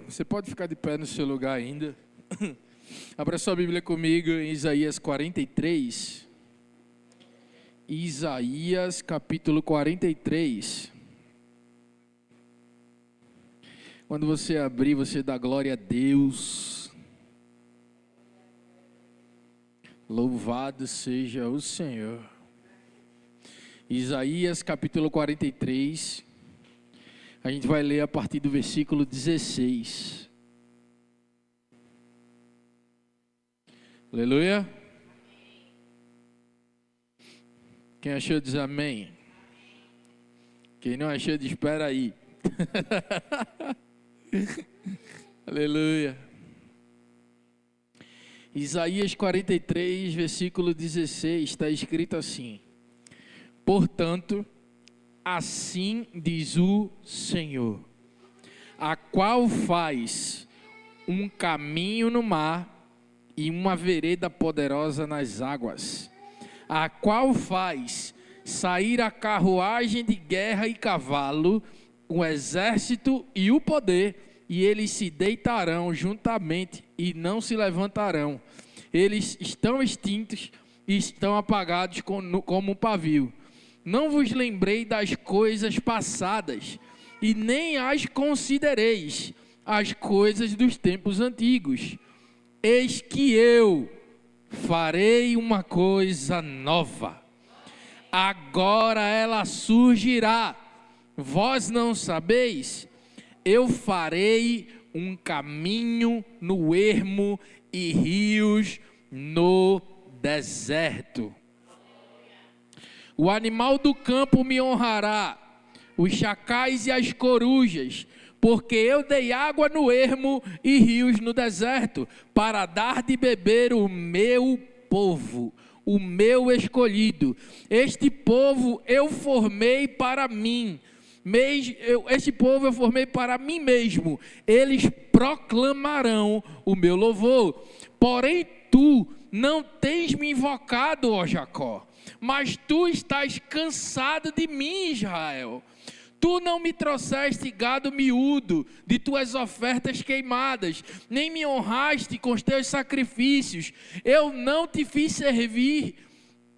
Você pode ficar de pé no seu lugar ainda. Abra sua Bíblia comigo em Isaías 43. Isaías capítulo 43. Quando você abrir, você dá glória a Deus. Louvado seja o Senhor. Isaías capítulo 43. A gente vai ler a partir do versículo 16. Aleluia. Quem achou diz amém. Quem não achou diz espera aí. Aleluia. Isaías 43, versículo 16, está escrito assim: portanto, assim diz o Senhor, a qual faz um caminho no mar e uma vereda poderosa nas águas, a qual faz sair a carruagem de guerra e cavalo, o exército e o poder, e eles se deitarão juntamente e não se levantarão. Eles estão extintos e estão apagados como um pavio. Não vos lembrei das coisas passadas, e nem as considereis, as coisas dos tempos antigos. Eis que eu farei uma coisa nova, agora ela surgirá, vós não sabeis? Eu farei um caminho no ermo e rios no deserto. O animal do campo me honrará, os chacais e as corujas, porque eu dei água no ermo e rios no deserto, para dar de beber o meu povo, o meu escolhido. Este povo eu formei para mim. Este povo eu formei para mim mesmo. Eles proclamarão o meu louvor. Porém tu não tens me invocado, ó Jacó, mas tu estás cansado de mim, Israel. Tu não me trouxeste gado miúdo de tuas ofertas queimadas, nem me honraste com os teus sacrifícios. Eu não te fiz servir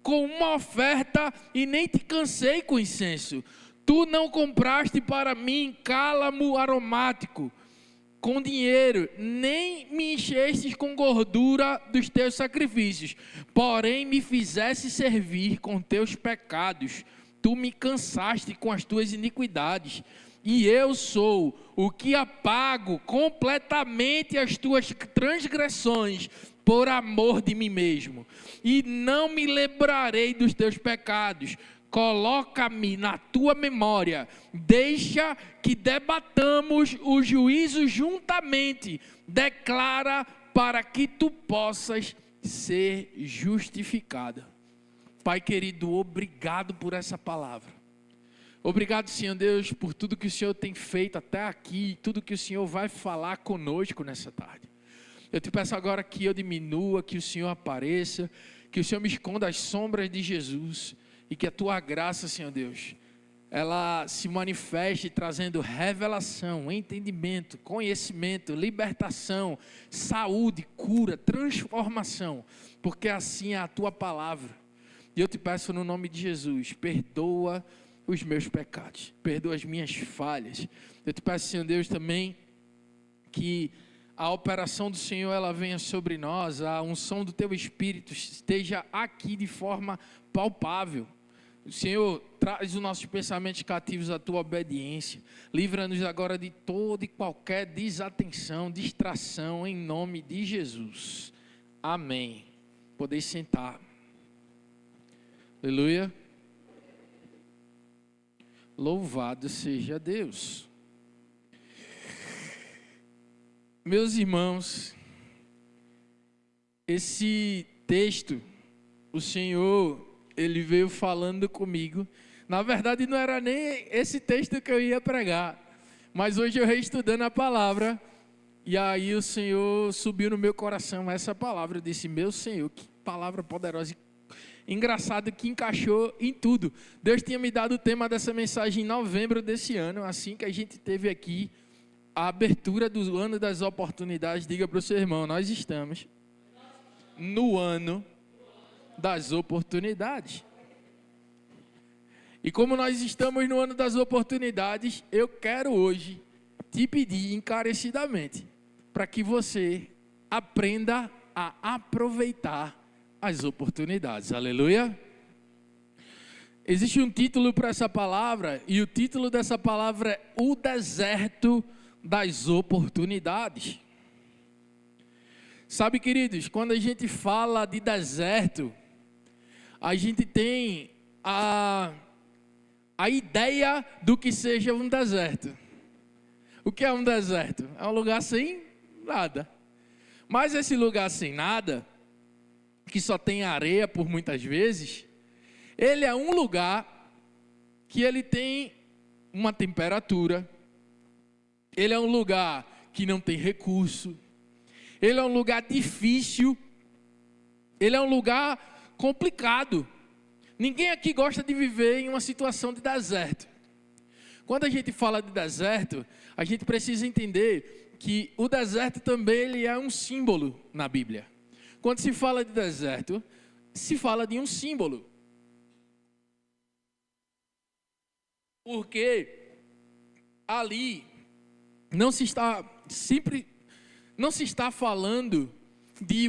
com uma oferta e nem te cansei com incenso. Tu não compraste para mim cálamo aromático com dinheiro, nem me enchestes com gordura dos teus sacrifícios, porém me fizeste servir com teus pecados. Tu me cansaste com as tuas iniquidades, e eu sou o que apago completamente as tuas transgressões por amor de mim mesmo, e não me lembrarei dos teus pecados. Coloca-me na tua memória, deixa que debatamos o juízo juntamente, declara para que tu possas ser justificada. Pai querido, obrigado por essa palavra. Obrigado, Senhor Deus, por tudo que o Senhor tem feito até aqui, tudo que o Senhor vai falar conosco nessa tarde. Eu te peço agora que eu diminua, que o Senhor apareça, que o Senhor me esconda as sombras de Jesus, e que a tua graça, Senhor Deus, ela se manifeste trazendo revelação, entendimento, conhecimento, libertação, saúde, cura, transformação, porque assim é a tua palavra. E eu te peço no nome de Jesus, perdoa os meus pecados, perdoa as minhas falhas. Eu te peço, Senhor Deus, também que a operação do Senhor ela venha sobre nós, a unção do teu Espírito esteja aqui de forma palpável. O Senhor traz os nossos pensamentos cativos à tua obediência. Livra-nos agora de toda e qualquer desatenção, distração, em nome de Jesus. Amém. Podeis sentar. Aleluia. Louvado seja Deus. Meus irmãos, esse texto, o Senhor, Ele veio falando comigo. Na verdade, não era nem esse texto que eu ia pregar, mas hoje eu reestudando a palavra, e aí o Senhor subiu no meu coração essa palavra. Eu disse, meu Senhor, que palavra poderosa. Engraçado que encaixou em tudo. Deus tinha me dado o tema dessa mensagem em novembro desse ano, assim que a gente teve aqui a abertura do ano das oportunidades. Diga para o seu irmão, nós estamos no ano das oportunidades. E como nós estamos no ano das oportunidades, eu quero hoje te pedir encarecidamente para que você aprenda a aproveitar as oportunidades. Aleluia! Existe um título para essa palavra, e o título dessa palavra é O Deserto das Oportunidades. Sabe, queridos, quando a gente fala de deserto, a gente tem a ideia do que seja um deserto. O que é um deserto? É um lugar sem nada. Mas esse lugar sem nada, que só tem areia por muitas vezes, ele é um lugar que ele tem uma temperatura, ele é um lugar que não tem recurso, ele é um lugar difícil, ele é um lugar complicado. Ninguém aqui gosta de viver em uma situação de deserto. Quando a gente fala de deserto, a gente precisa entender que o deserto também ele é um símbolo na Bíblia. Quando se fala de deserto, se fala de um símbolo. Porque ali não se está falando de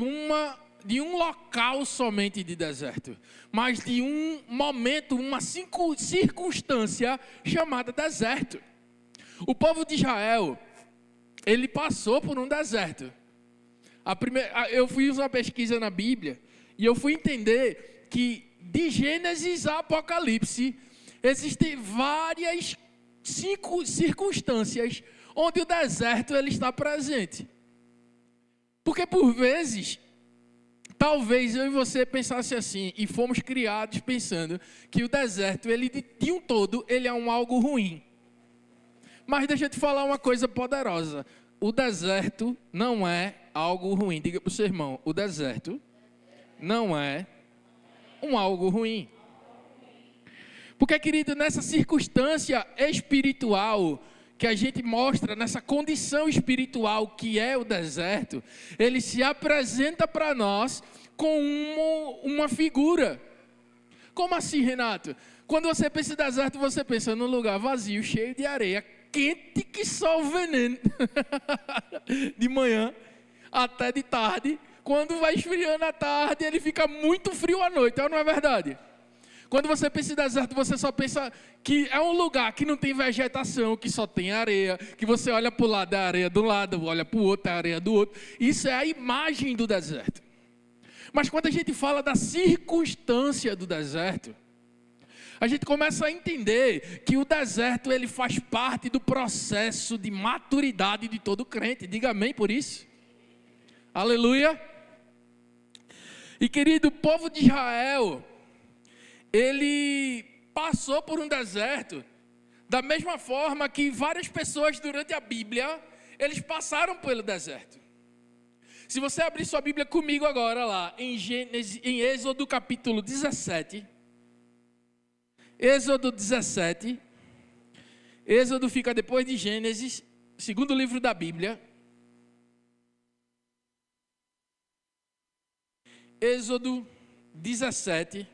um local somente de deserto, mas de um momento, uma circunstância chamada deserto. O povo de Israel, ele passou por um deserto. Eu fiz uma pesquisa na Bíblia e eu fui entender que de Gênesis a Apocalipse existem várias circunstâncias onde o deserto ele está presente. Porque por vezes, talvez eu e você pensasse assim, e fomos criados pensando que o deserto, ele de um todo, ele é algo ruim. Mas deixa eu te falar uma coisa poderosa. O deserto não é algo ruim. Diga para o seu irmão, o deserto não é algo ruim. Porque, querido, nessa circunstância espiritual que a gente mostra, nessa condição espiritual que é o deserto, ele se apresenta para nós com uma figura. Como assim, Renato? Quando você pensa em deserto, você pensa num lugar vazio, cheio de areia, quente que só o veneno. De manhã até de tarde. Quando vai esfriando à tarde, ele fica muito frio à noite, não é verdade? Quando você pensa em deserto, você só pensa que é um lugar que não tem vegetação, que só tem areia, que você olha para o lado, é areia do lado, olha para o outro, é areia do outro. Isso é a imagem do deserto. Mas quando a gente fala da circunstância do deserto, a gente começa a entender que o deserto ele faz parte do processo de maturidade de todo crente. Diga amém por isso. Aleluia. E querido, o povo de Israel, ele passou por um deserto, da mesma forma que várias pessoas durante a Bíblia, eles passaram pelo deserto. Se você abrir sua Bíblia comigo agora lá, em Êxodo capítulo 17, Êxodo 17, Êxodo fica depois de Gênesis, segundo livro da Bíblia. Êxodo 17,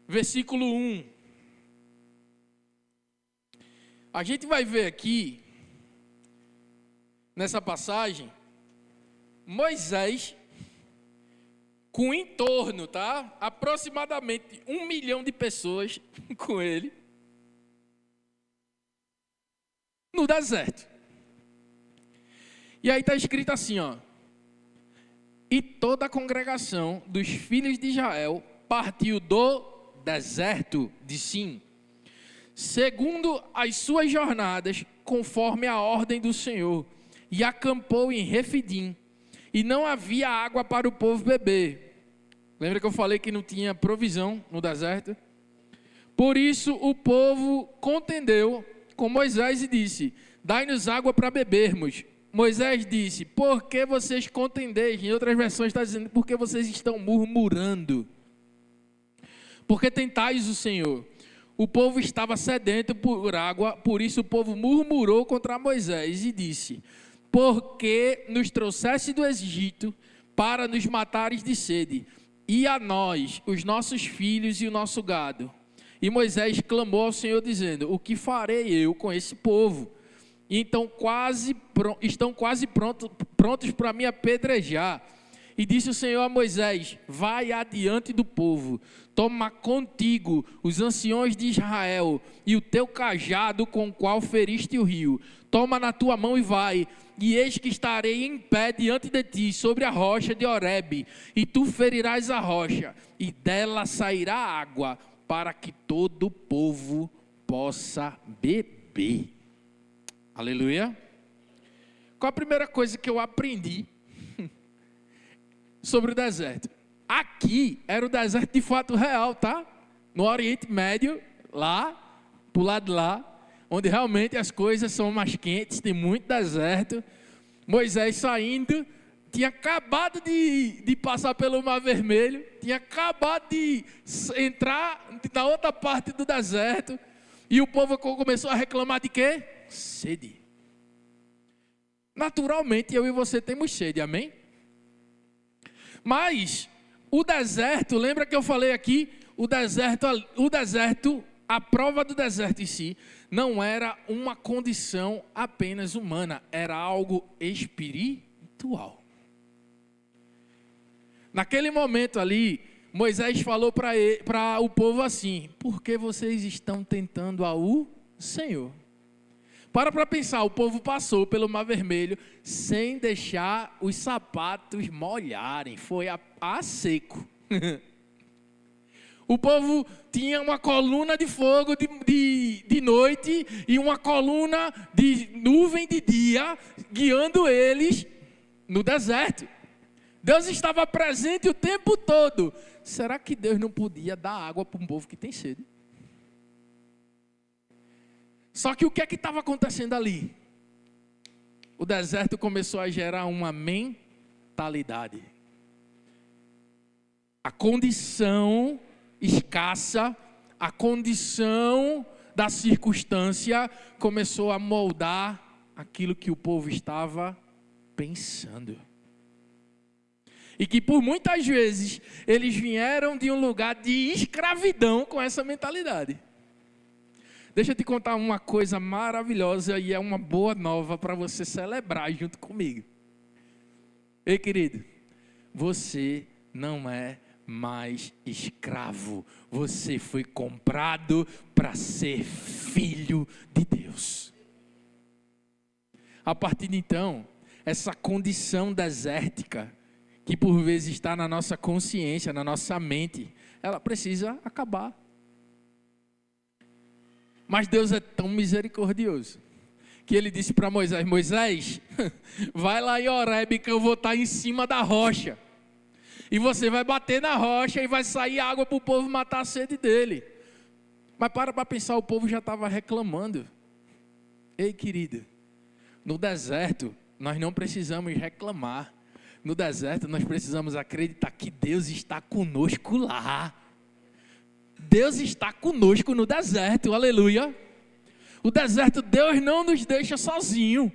versículo 1. A gente vai ver aqui, nessa passagem, Moisés, com em torno, aproximadamente 1 milhão de pessoas com ele, no deserto. E aí está escrito assim, e toda a congregação dos filhos de Israel partiu do deserto de Sim, segundo as suas jornadas, conforme a ordem do Senhor, e acampou em Refidim, e não havia água para o povo beber. Lembra que eu falei que não tinha provisão no deserto? Por isso o povo contendeu com Moisés e disse, dai-nos água para bebermos. Moisés disse, por que vocês contendeis? Em outras versões está dizendo, por que vocês estão murmurando? Porque tentais o Senhor. o povo estava sedento por água, por isso o povo murmurou contra Moisés e disse: por que nos trouxeste do Egito para nos matares de sede, e a nós, os nossos filhos e o nosso gado? E Moisés clamou ao Senhor dizendo: o que farei eu com esse povo? E então estão quase prontos para me apedrejar. E disse o Senhor a Moisés: vai adiante do povo, toma contigo os anciões de Israel e o teu cajado com o qual feriste o rio. Toma na tua mão e vai, e eis que estarei em pé diante de ti sobre a rocha de Horebe, e tu ferirás a rocha, e dela sairá água, para que todo o povo possa beber. Aleluia. Qual a primeira coisa que eu aprendi sobre o deserto? Aqui era o deserto de fato real, tá? No Oriente Médio, lá, pro lado de lá, onde realmente as coisas são mais quentes, tem muito deserto. Moisés saindo, tinha acabado de passar pelo Mar Vermelho, tinha acabado de entrar na outra parte do deserto, e o povo começou a reclamar de quê? Sede. Naturalmente, eu e você temos sede, amém? Mas o deserto, lembra que eu falei aqui? O deserto, a prova do deserto em si, não era uma condição apenas humana, era algo espiritual. Naquele momento ali, Moisés falou para o povo assim: por que vocês estão tentando ao Senhor? Para pensar, o povo passou pelo Mar Vermelho sem deixar os sapatos molharem, foi a seco. O povo tinha uma coluna de fogo de noite e uma coluna de nuvem de dia, guiando eles no deserto. Deus estava presente o tempo todo. Será que Deus não podia dar água para um povo que tem sede? Só que o que é que estava acontecendo ali? O deserto começou a gerar uma mentalidade. A condição escassa, a condição da circunstância começou a moldar aquilo que o povo estava pensando. E que por muitas vezes eles vieram de um lugar de escravidão com essa mentalidade. Deixa eu te contar uma coisa maravilhosa e é uma boa nova para você celebrar junto comigo. Ei, querido, você não é mais escravo. Você foi comprado para ser filho de Deus. A partir de então, essa condição desértica, que por vezes está na nossa consciência, na nossa mente, ela precisa acabar. Mas Deus é tão misericordioso, que ele disse para Moisés: Moisés, vai lá em Horebe que eu vou estar em cima da rocha. E você vai bater na rocha e vai sair água para o povo matar a sede dele. Mas para pensar, o povo já estava reclamando. Ei, querido, no deserto nós não precisamos reclamar. No deserto nós precisamos acreditar que Deus está conosco lá. Deus está conosco no deserto, aleluia. O deserto, Deus não nos deixa sozinho.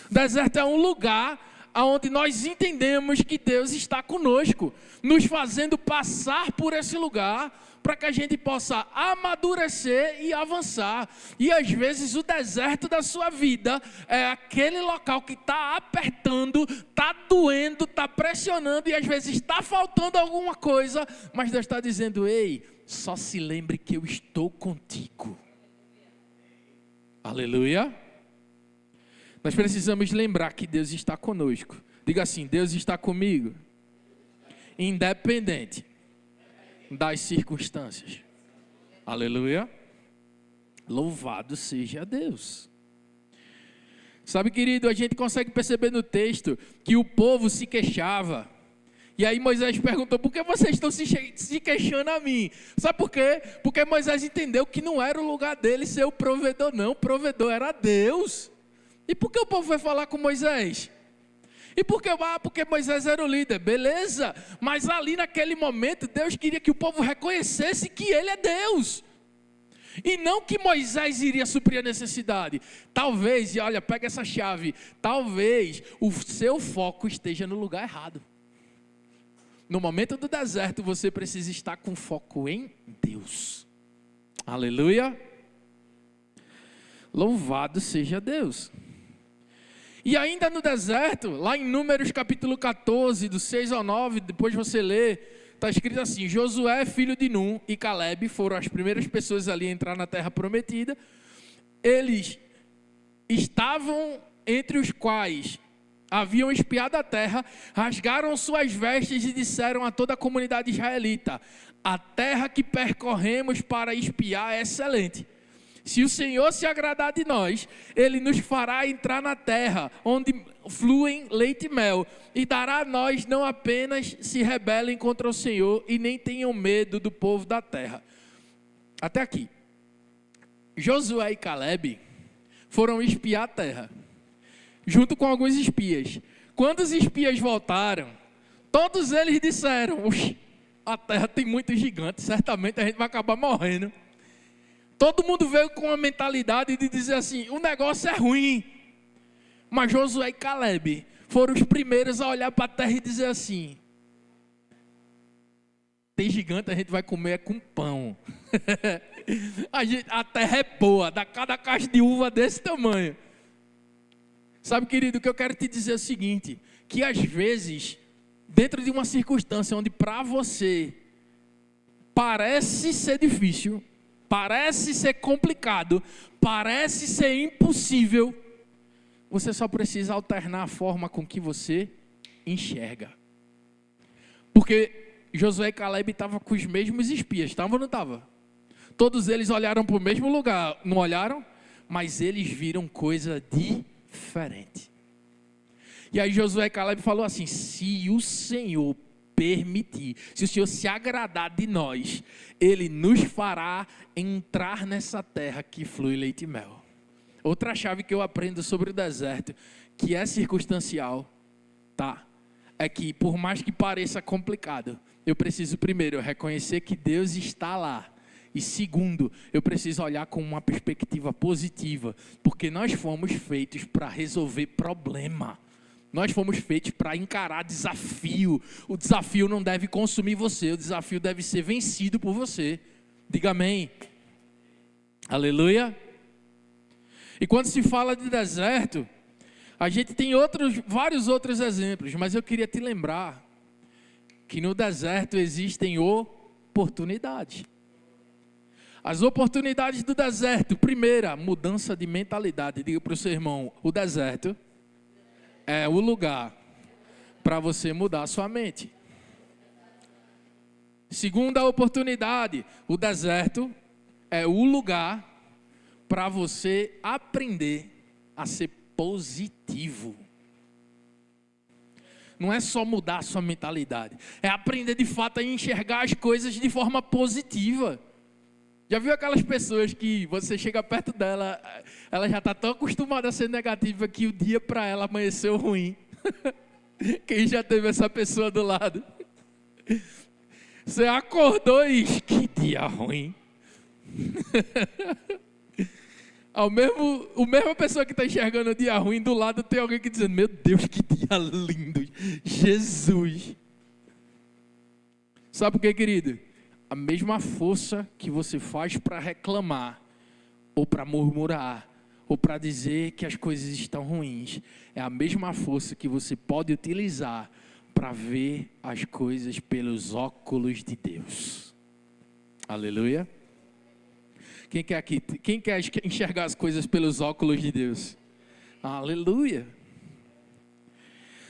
O deserto é um lugar onde nós entendemos que Deus está conosco, nos fazendo passar por esse lugar, para que a gente possa amadurecer e avançar. E às vezes o deserto da sua vida é aquele local que está apertando, está doendo, está pressionando, e às vezes está faltando alguma coisa, mas Deus está dizendo: ei, só se lembre que eu estou contigo. Aleluia. Nós precisamos lembrar que Deus está conosco. Diga assim: Deus está comigo, independente das circunstâncias. Aleluia. Louvado seja Deus. Sabe, querido, a gente consegue perceber no texto que o povo se queixava. E aí Moisés perguntou: por que vocês estão se queixando a mim? Sabe por quê? Porque Moisés entendeu que não era o lugar dele ser o provedor, não. O provedor era Deus. E por que o povo vai falar com Moisés? E por que? Porque Moisés era o líder, beleza. Mas ali naquele momento, Deus queria que o povo reconhecesse que ele é Deus. E não que Moisés iria suprir a necessidade. Talvez, e olha, pega essa chave, talvez o seu foco esteja no lugar errado. No momento do deserto, você precisa estar com foco em Deus. Aleluia. Louvado seja Deus. E ainda no deserto, lá em Números capítulo 14, do 6 ao 9, depois você lê, está escrito assim: Josué, filho de Num, e Caleb foram as primeiras pessoas ali a entrar na terra prometida. Eles estavam entre os quais haviam espiado a terra, rasgaram suas vestes e disseram a toda a comunidade israelita: a terra que percorremos para espiar é excelente. Se o Senhor se agradar de nós, Ele nos fará entrar na terra, onde fluem leite e mel, e dará a nós não apenas se rebelem contra o Senhor, e nem tenham medo do povo da terra. Até aqui. Josué e Caleb foram espiar a terra, junto com alguns espias. Quando os espias voltaram, todos eles disseram: a terra tem muitos gigantes, certamente a gente vai acabar morrendo. Todo mundo veio com a mentalidade de dizer assim: o negócio é ruim. Mas Josué e Caleb foram os primeiros a olhar para a terra e dizer assim: tem gigante, a gente vai comer com pão. A terra é boa, dá cada caixa de uva desse tamanho. Sabe, querido, o que eu quero te dizer é o seguinte: que às vezes, dentro de uma circunstância onde para você parece ser difícil, parece ser complicado, parece ser impossível, você só precisa alternar a forma com que você enxerga. Porque Josué e Caleb estavam com os mesmos espias, estavam ou não estavam? Todos eles olharam para o mesmo lugar, não olharam? Mas eles viram coisa diferente. E aí Josué e Caleb falou assim: se o Senhor permitir, se o Senhor se agradar de nós, Ele nos fará entrar nessa terra que flui leite e mel. Outra chave que eu aprendo sobre o deserto, que é circunstancial, tá? É que por mais que pareça complicado, eu preciso primeiro reconhecer que Deus está lá. E segundo, eu preciso olhar com uma perspectiva positiva, porque nós fomos feitos para resolver problema. Nós fomos feitos para encarar desafio. O desafio não deve consumir você, o desafio deve ser vencido por você. Diga amém. Aleluia. E quando se fala de deserto, a gente tem vários outros exemplos, mas eu queria te lembrar que no deserto existem oportunidades. As oportunidades do deserto: primeira, mudança de mentalidade. Diga para o seu irmão: o deserto é o lugar para você mudar a sua mente. Segunda oportunidade: o deserto é o lugar para você aprender a ser positivo. Não é só mudar a sua mentalidade, é aprender de fato a enxergar as coisas de forma positiva. Já viu aquelas pessoas que você chega perto dela, ela já está tão acostumada a ser negativa que o dia para ela amanheceu ruim? Quem já teve essa pessoa do lado? Você acordou e diz: que dia ruim. A mesma pessoa que está enxergando o dia ruim, do lado tem alguém que dizendo: meu Deus, que dia lindo, Jesus. Sabe por quê, querido? A mesma força que você faz para reclamar, ou para murmurar, ou para dizer que as coisas estão ruins, é a mesma força que você pode utilizar para ver as coisas pelos óculos de Deus. Aleluia. Quem quer enxergar as coisas pelos óculos de Deus? Aleluia.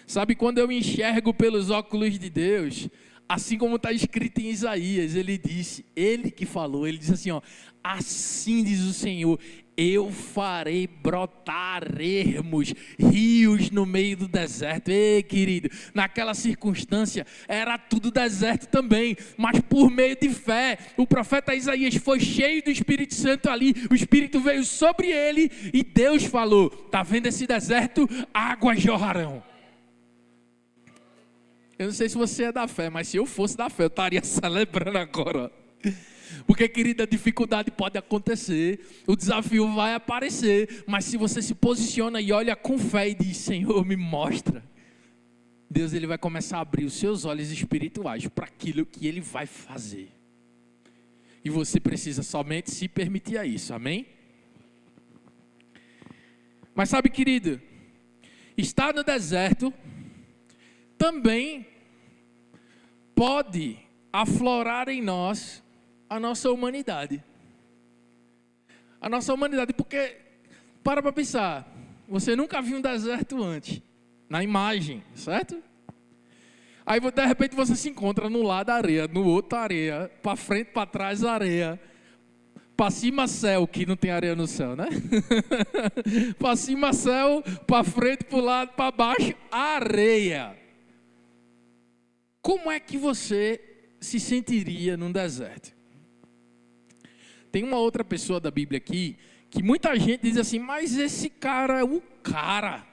Sabe, quando eu enxergo pelos óculos de Deus, assim como está escrito em Isaías, ele que falou, ele disse assim, ó: assim diz o Senhor, eu farei brotar ermos, rios no meio do deserto. Ei, querido, naquela circunstância era tudo deserto também, mas por meio de fé, o profeta Isaías foi cheio do Espírito Santo ali, o Espírito veio sobre ele e Deus falou: tá vendo esse deserto? Águas jorrarão. Eu não sei se você é da fé, mas se eu fosse da fé, eu estaria celebrando agora. Porque, querida, a dificuldade pode acontecer, o desafio vai aparecer, mas se você se posiciona e olha com fé e diz, Senhor, me mostra, Deus ele vai começar a abrir os seus olhos espirituais para aquilo que Ele vai fazer. E você precisa somente se permitir a isso, amém? Mas sabe, querido, estar no deserto também pode aflorar em nós a nossa humanidade. A nossa humanidade, porque, para pensar, você nunca viu um deserto antes, na imagem, certo? Aí, de repente, você se encontra no lado da areia, no outro areia, para frente, para trás, areia. Para cima, céu, que não tem areia no céu, né? Para cima, céu, para frente, para o lado, para baixo, areia. Como é que você se sentiria num deserto? Tem uma outra pessoa da Bíblia aqui, que muita gente diz assim, mas esse cara é o cara.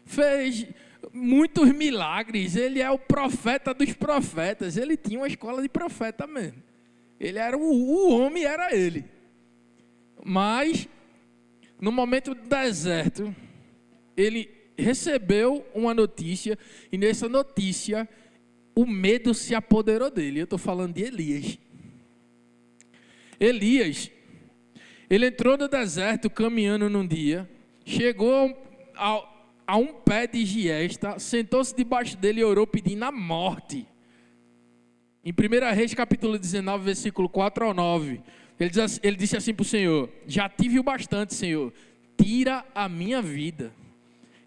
Fez muitos milagres, ele é o profeta dos profetas, ele tinha uma escola de profeta mesmo. Ele era o homem, era ele. Mas, no momento do deserto, ele recebeu uma notícia, e nessa notícia, o medo se apoderou dele. Eu estou falando de Elias. Elias, ele entrou no deserto caminhando num dia, chegou a um pé de giesta, sentou-se debaixo dele e orou pedindo a morte. Em 1 Reis capítulo 19, versículo 4 ao 9, ele disse assim para o Senhor, já tive o bastante, Senhor, tira a minha vida.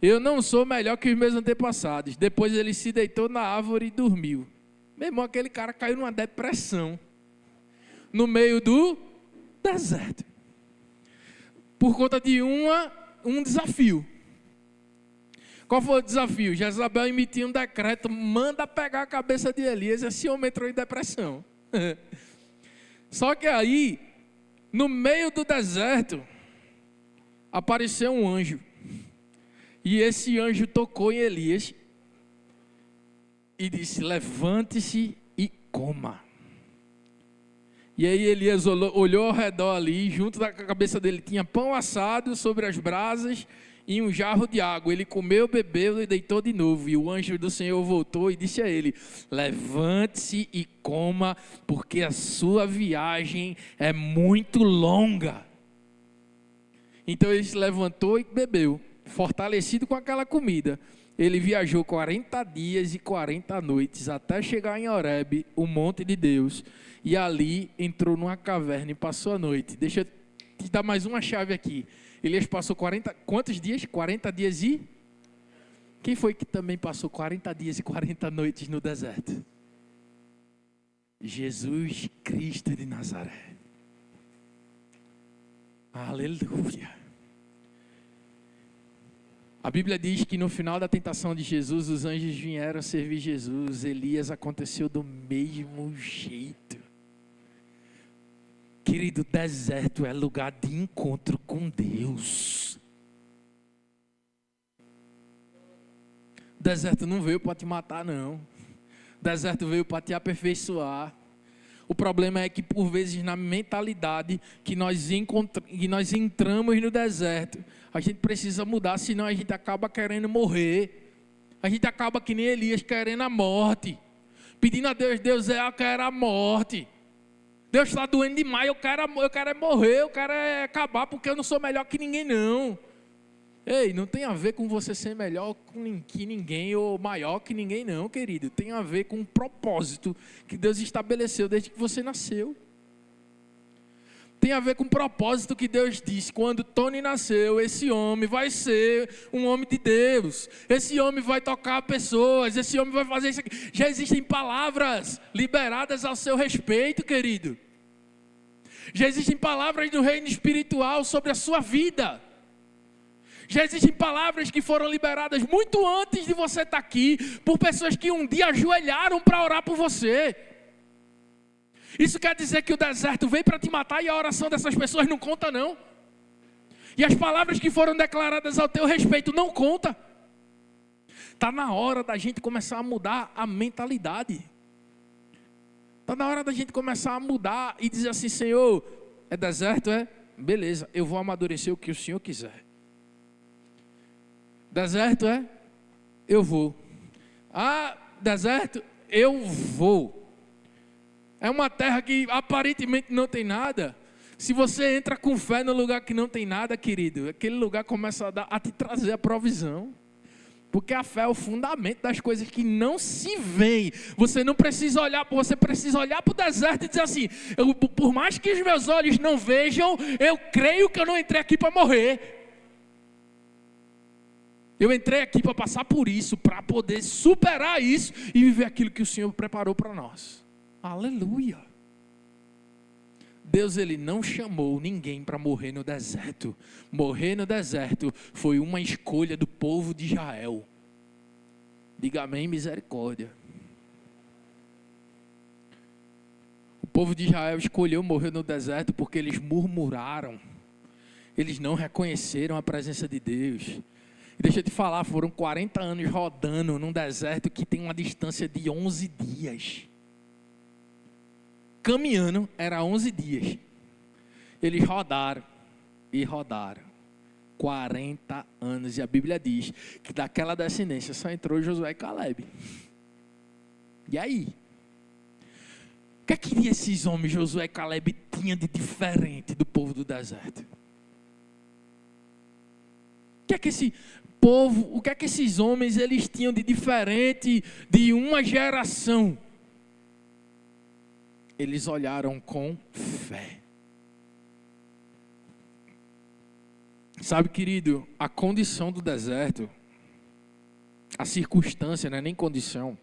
Eu não sou melhor que os meus antepassados. Depois ele se deitou na árvore e dormiu. Meu irmão, aquele cara caiu numa depressão, no meio do deserto, por conta de um desafio. Qual foi o desafio? Jezabel emitiu um decreto, manda pegar a cabeça de Elias, esse homem entrou em depressão. Só que aí, no meio do deserto, apareceu um anjo. E esse anjo tocou em Elias e disse, levante-se e coma. E aí Elias olhou ao redor ali, junto da cabeça dele tinha pão assado sobre as brasas, e um jarro de água. Ele comeu, bebeu e deitou de novo. E o anjo do Senhor voltou e disse a ele, levante-se e coma, porque a sua viagem é muito longa. Então ele se levantou e bebeu, fortalecido com aquela comida. Ele viajou 40 dias e 40 noites, até chegar em Horebe, o monte de Deus. E ali entrou numa caverna e passou a noite. Deixa eu te dar mais uma chave aqui. Elias passou 40, quantos dias? 40 dias e... Quem foi que também passou 40 dias e 40 noites no deserto? Jesus Cristo de Nazaré. Aleluia. A Bíblia diz que no final da tentação de Jesus, os anjos vieram servir Jesus. Elias aconteceu do mesmo jeito. Querido, deserto é lugar de encontro com Deus. Deserto não veio para te matar, não. Deserto veio para te aperfeiçoar. O problema é que, por vezes, na mentalidade que nós entramos no deserto, a gente precisa mudar, senão a gente acaba querendo morrer. A gente acaba que nem Elias, querendo a morte. Pedindo a Deus, Deus, eu quero a morte. Deus está doendo demais, eu quero morrer, eu quero acabar, porque eu não sou melhor que ninguém, não. Ei, não tem a ver com você ser melhor que ninguém ou maior que ninguém, não, querido. Tem a ver com um propósito que Deus estabeleceu desde que você nasceu. Tem a ver com o propósito que Deus disse, quando Tony nasceu, esse homem vai ser um homem de Deus. Esse homem vai tocar pessoas, esse homem vai fazer isso aqui. Já existem palavras liberadas ao seu respeito, querido. Já existem palavras do reino espiritual sobre a sua vida. Já existem palavras que foram liberadas muito antes de você estar aqui, por pessoas que um dia ajoelharam para orar por você. Isso quer dizer que o deserto veio para te matar e a oração dessas pessoas não conta, não. E as palavras que foram declaradas ao teu respeito não conta. Está na hora da gente começar a mudar a mentalidade. Está na hora da gente começar a mudar e dizer assim: Senhor, é deserto, é? Beleza, eu vou amadurecer o que o Senhor quiser. Deserto, é? Eu vou. Ah, deserto, eu vou. É uma terra que aparentemente não tem nada. Se você entra com fé no lugar que não tem nada, querido, aquele lugar começa a te trazer a provisão. Porque a fé é o fundamento das coisas que não se veem. Você não precisa olhar, você precisa olhar para o deserto e dizer assim: por mais que os meus olhos não vejam, eu creio que eu não entrei aqui para morrer. Eu entrei aqui para passar por isso, para poder superar isso e viver aquilo que o Senhor preparou para nós. Aleluia. Deus, Ele não chamou ninguém para morrer no deserto. Morrer no deserto foi uma escolha do povo de Israel. Diga amém, misericórdia. O povo de Israel escolheu morrer no deserto porque eles murmuraram. Eles não reconheceram a presença de Deus. E deixa eu te falar, foram 40 anos rodando num deserto que tem uma distância de 11 dias. Caminhando era 11 dias. Eles rodaram e rodaram 40 anos, e a Bíblia diz que daquela descendência só entrou Josué e Caleb. E aí? O que é que esses homens, Josué e Caleb, tinham de diferente do povo do deserto? O que é que esse povo, o que é que esses homens eles tinham de diferente de uma geração? Eles olharam com fé. Sabe, querido, a condição do deserto, a circunstância, não é nem condição.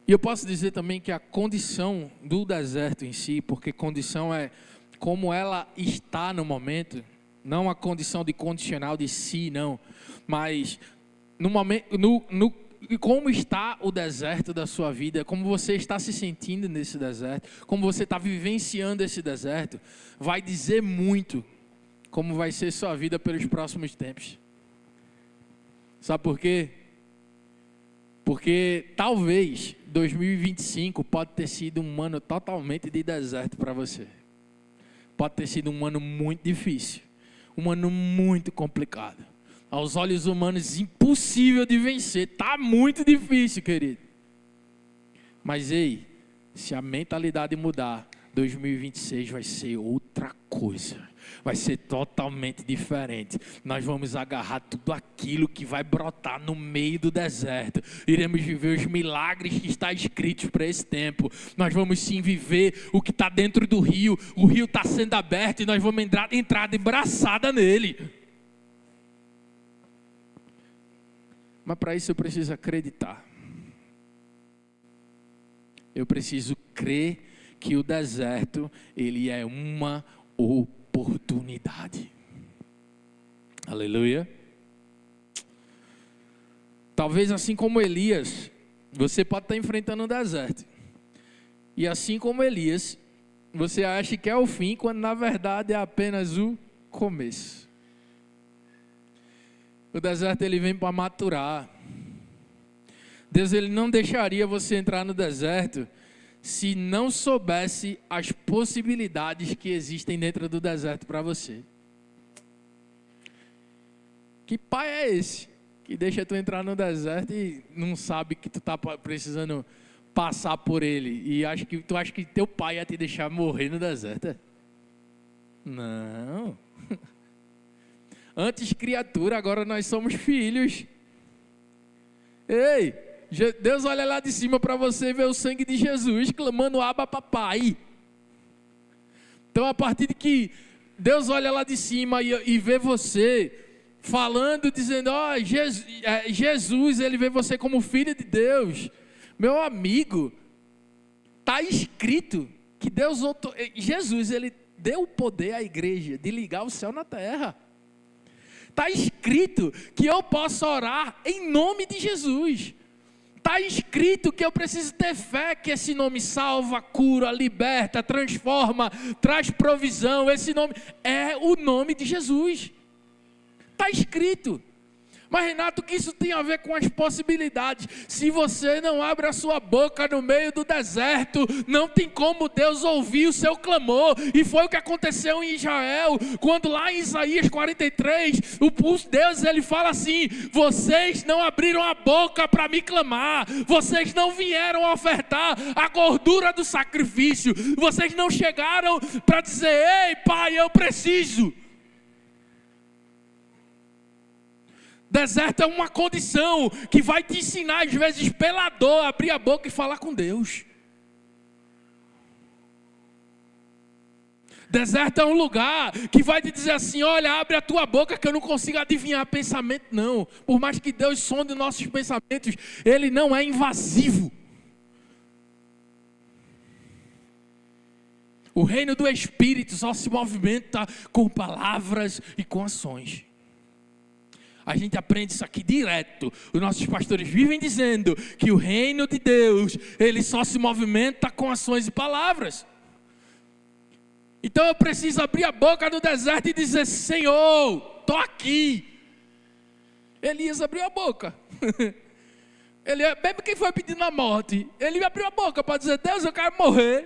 E eu posso dizer também que a condição do deserto em si, porque condição é como ela está no momento, não a condição de condicional de si, não, mas no momento, e como está o deserto da sua vida, como você está se sentindo nesse deserto, como você está vivenciando esse deserto, vai dizer muito como vai ser sua vida pelos próximos tempos. Sabe por quê? Porque talvez 2025 pode ter sido um ano totalmente de deserto para você. Pode ter sido um ano muito difícil, um ano muito complicado. Aos olhos humanos, impossível de vencer. Está muito difícil, querido. Mas ei, se a mentalidade mudar, 2026 vai ser outra coisa. Vai ser totalmente diferente. Nós vamos agarrar tudo aquilo que vai brotar no meio do deserto. Iremos viver os milagres que está escritos para esse tempo. Nós vamos sim viver o que está dentro do rio. O rio está sendo aberto e nós vamos entrar de braçada nele. Mas para isso eu preciso acreditar. Eu preciso crer que o deserto, ele é uma oportunidade. Aleluia. Talvez assim como Elias, você pode estar enfrentando um deserto. E assim como Elias, você acha que é o fim, quando na verdade é apenas o começo. O deserto ele vem para maturar. Deus ele não deixaria você entrar no deserto se não soubesse as possibilidades que existem dentro do deserto para você. Que pai é esse que deixa tu entrar no deserto e não sabe que tu está precisando passar por ele e tu acha que teu pai ia te deixar morrer no deserto? Não. Antes criatura, agora nós somos filhos. Ei, Deus olha lá de cima para você e vê o sangue de Jesus clamando Abba papai. Então a partir de que Deus olha lá de cima e vê você falando, dizendo, Jesus, ele vê você como filho de Deus. Meu amigo, está escrito que Jesus, ele deu o poder à igreja de ligar o céu na terra. Está escrito que eu posso orar em nome de Jesus. Está escrito que eu preciso ter fé que esse nome salva, cura, liberta, transforma, traz provisão. Esse nome é o nome de Jesus. Está escrito. Mas, Renato, o que isso tem a ver com as possibilidades? Se você não abre a sua boca no meio do deserto, não tem como Deus ouvir o seu clamor. E foi o que aconteceu em Israel, quando lá em Isaías 43, o Deus ele fala assim: vocês não abriram a boca para me clamar, vocês não vieram ofertar a gordura do sacrifício, vocês não chegaram para dizer: ei pai, eu preciso. Deserto é uma condição que vai te ensinar, às vezes, pela dor, a abrir a boca e falar com Deus. Deserto é um lugar que vai te dizer assim: olha, abre a tua boca que eu não consigo adivinhar pensamento não. Por mais que Deus sonde nossos pensamentos, Ele não é invasivo. O reino do Espírito só se movimenta com palavras e com ações. A gente aprende isso aqui direto. Os nossos pastores vivem dizendo que o reino de Deus, ele só se movimenta com ações e palavras. Então eu preciso abrir a boca no deserto e dizer: Senhor, estou aqui. Elias abriu a boca. Mesmo quem foi pedindo a morte, ele abriu a boca para dizer: Deus, eu quero morrer.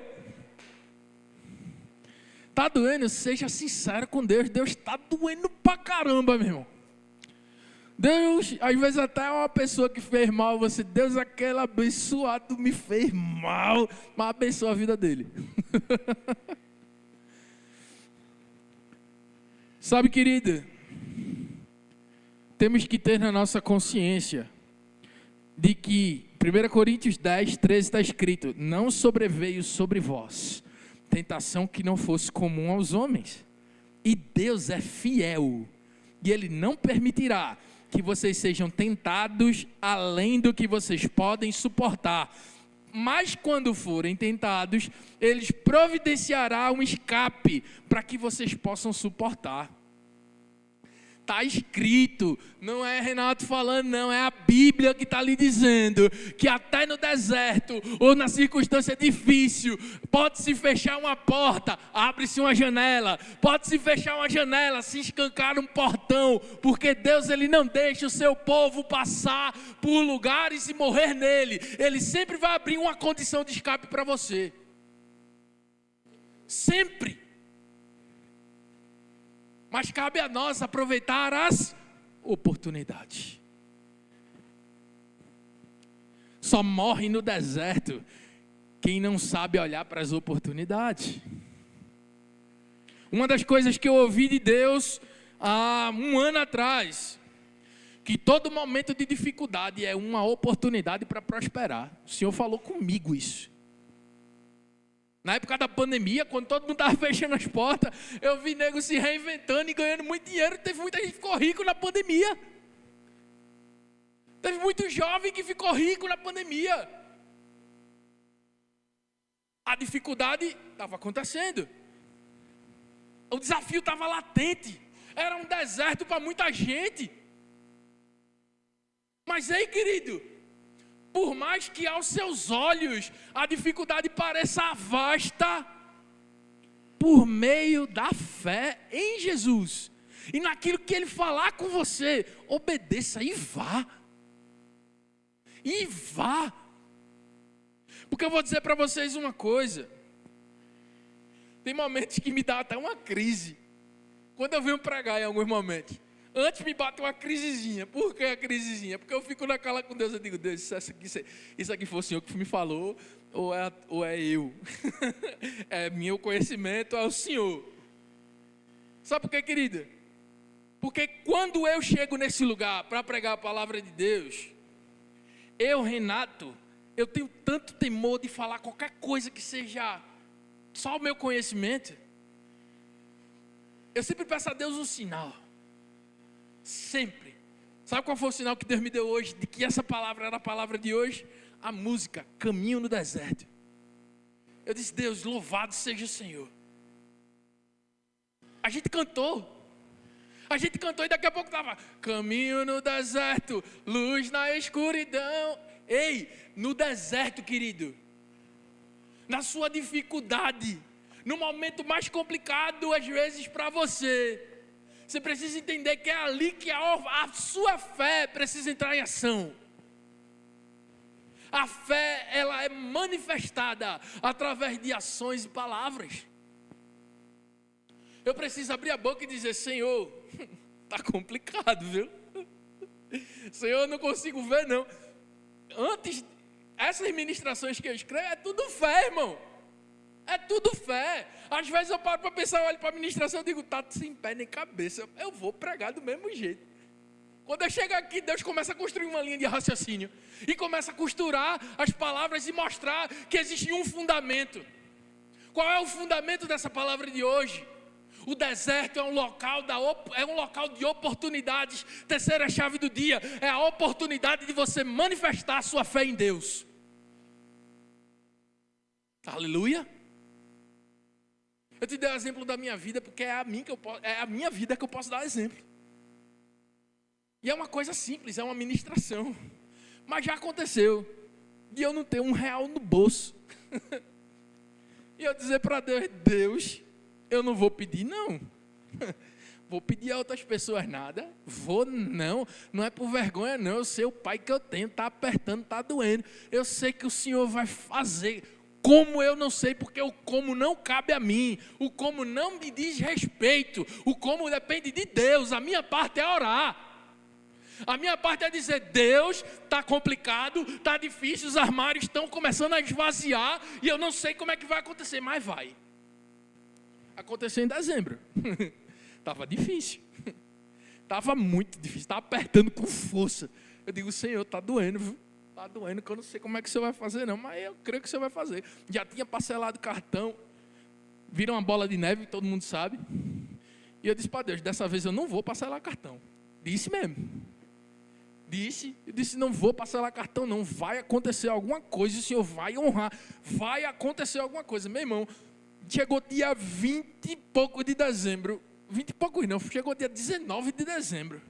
Está doendo? Seja sincero com Deus. Deus está doendo pra caramba, meu irmão. Deus, às vezes até é uma pessoa que fez mal, você: Deus, aquele abençoado me fez mal, mas abençoa a vida dele. Sabe, querida, temos que ter na nossa consciência de que 1 Coríntios 10, 13 está escrito: não sobreveio sobre vós tentação que não fosse comum aos homens, e Deus é fiel, e Ele não permitirá que vocês sejam tentados além do que vocês podem suportar. Mas quando forem tentados, Ele providenciará um escape para que vocês possam suportar. Está escrito, não é Renato falando não, é a Bíblia que está lhe dizendo que até no deserto ou na circunstância difícil, pode-se fechar uma porta, abre-se uma janela, pode-se fechar uma janela, se escancar um portão, porque Deus ele não deixa o seu povo passar por lugares e morrer nele. Ele sempre vai abrir uma condição de escape para você, sempre. Mas cabe a nós aproveitar as oportunidades. Só morre no deserto quem não sabe olhar para as oportunidades. Uma das coisas que eu ouvi de Deus há um ano atrás, que todo momento de dificuldade é uma oportunidade para prosperar. O Senhor falou comigo isso. Na época da pandemia, quando todo mundo estava fechando as portas, eu vi nego se reinventando e ganhando muito dinheiro. Teve muita gente que ficou rico na pandemia. Teve muito jovem que ficou rico na pandemia. A dificuldade estava acontecendo. O desafio estava latente. Era um deserto para muita gente. Mas ei, querido, por mais que aos seus olhos a dificuldade pareça vasta, por meio da fé em Jesus e naquilo que Ele falar com você, obedeça e vá. E vá. Porque eu vou dizer para vocês uma coisa. Tem momentos que me dá até uma crise quando eu venho pregar em alguns momentos. Antes me bate uma crisezinha. Por que a crisezinha? Porque eu fico naquela com Deus. Eu digo: Deus, isso aqui foi o Senhor que me falou, ou é eu? É meu conhecimento, é o Senhor. Sabe por quê, querida? Porque quando eu chego nesse lugar para pregar a palavra de Deus, Renato, eu tenho tanto temor de falar qualquer coisa que seja só o meu conhecimento. Eu sempre peço a Deus um sinal. Sempre. Sabe qual foi o sinal que Deus me deu hoje, de que essa palavra era a palavra de hoje? A música, Caminho no Deserto. Eu disse: Deus, louvado seja o Senhor. A gente cantou e daqui a pouco estava: caminho no deserto, luz na escuridão. Ei, no deserto, querido, na sua dificuldade, no momento mais complicado às vezes para você, Você precisa entender que é ali que a sua fé precisa entrar em ação. A fé, ela é manifestada através de ações e palavras. Eu preciso abrir a boca e dizer: Senhor, está complicado, viu? Senhor, eu não consigo ver, não. Antes, essas ministrações que eu escrevo, é tudo fé, irmão. É tudo fé. Às vezes eu paro para pensar, olho para a ministração e digo: está sem pé nem cabeça. Eu vou pregar do mesmo jeito. Quando eu chego aqui, Deus começa a construir uma linha de raciocínio. E começa a costurar as palavras e mostrar que existe um fundamento. Qual é o fundamento dessa palavra de hoje? O deserto é um local de oportunidades. Terceira chave do dia é a oportunidade de você manifestar a sua fé em Deus. Aleluia. Eu te dei o exemplo da minha vida porque é a minha vida que eu posso dar exemplo. E é uma coisa simples, é uma ministração. Mas já aconteceu de eu não ter R$1 no bolso. E eu dizer para Deus: Deus, eu não vou pedir não. Vou pedir a outras pessoas nada. Vou não. Não é por vergonha não. Eu sei o pai que eu tenho. Está apertando, está doendo. Eu sei que o Senhor vai fazer. Como eu não sei, porque o como não cabe a mim. O como não me diz respeito. O como depende de Deus. A minha parte é orar. A minha parte é dizer: Deus, está complicado, está difícil, os armários estão começando a esvaziar e eu não sei como é que vai acontecer, mas vai. Aconteceu em dezembro. Estava difícil. Estava muito difícil, estava apertando com força. Eu digo: Senhor, está doendo, viu? Está doendo, que eu não sei como é que o Senhor vai fazer não, mas eu creio que o Senhor vai fazer. Já tinha parcelado o cartão, vira uma bola de neve, todo mundo sabe. E eu disse para Deus: dessa vez eu não vou parcelar cartão. Disse mesmo. Eu disse: não vou parcelar cartão não, vai acontecer alguma coisa, o Senhor vai honrar, vai acontecer alguma coisa. Meu irmão, chegou dia 20 e pouco de dezembro, 20 e pouco não, chegou dia 19 de dezembro.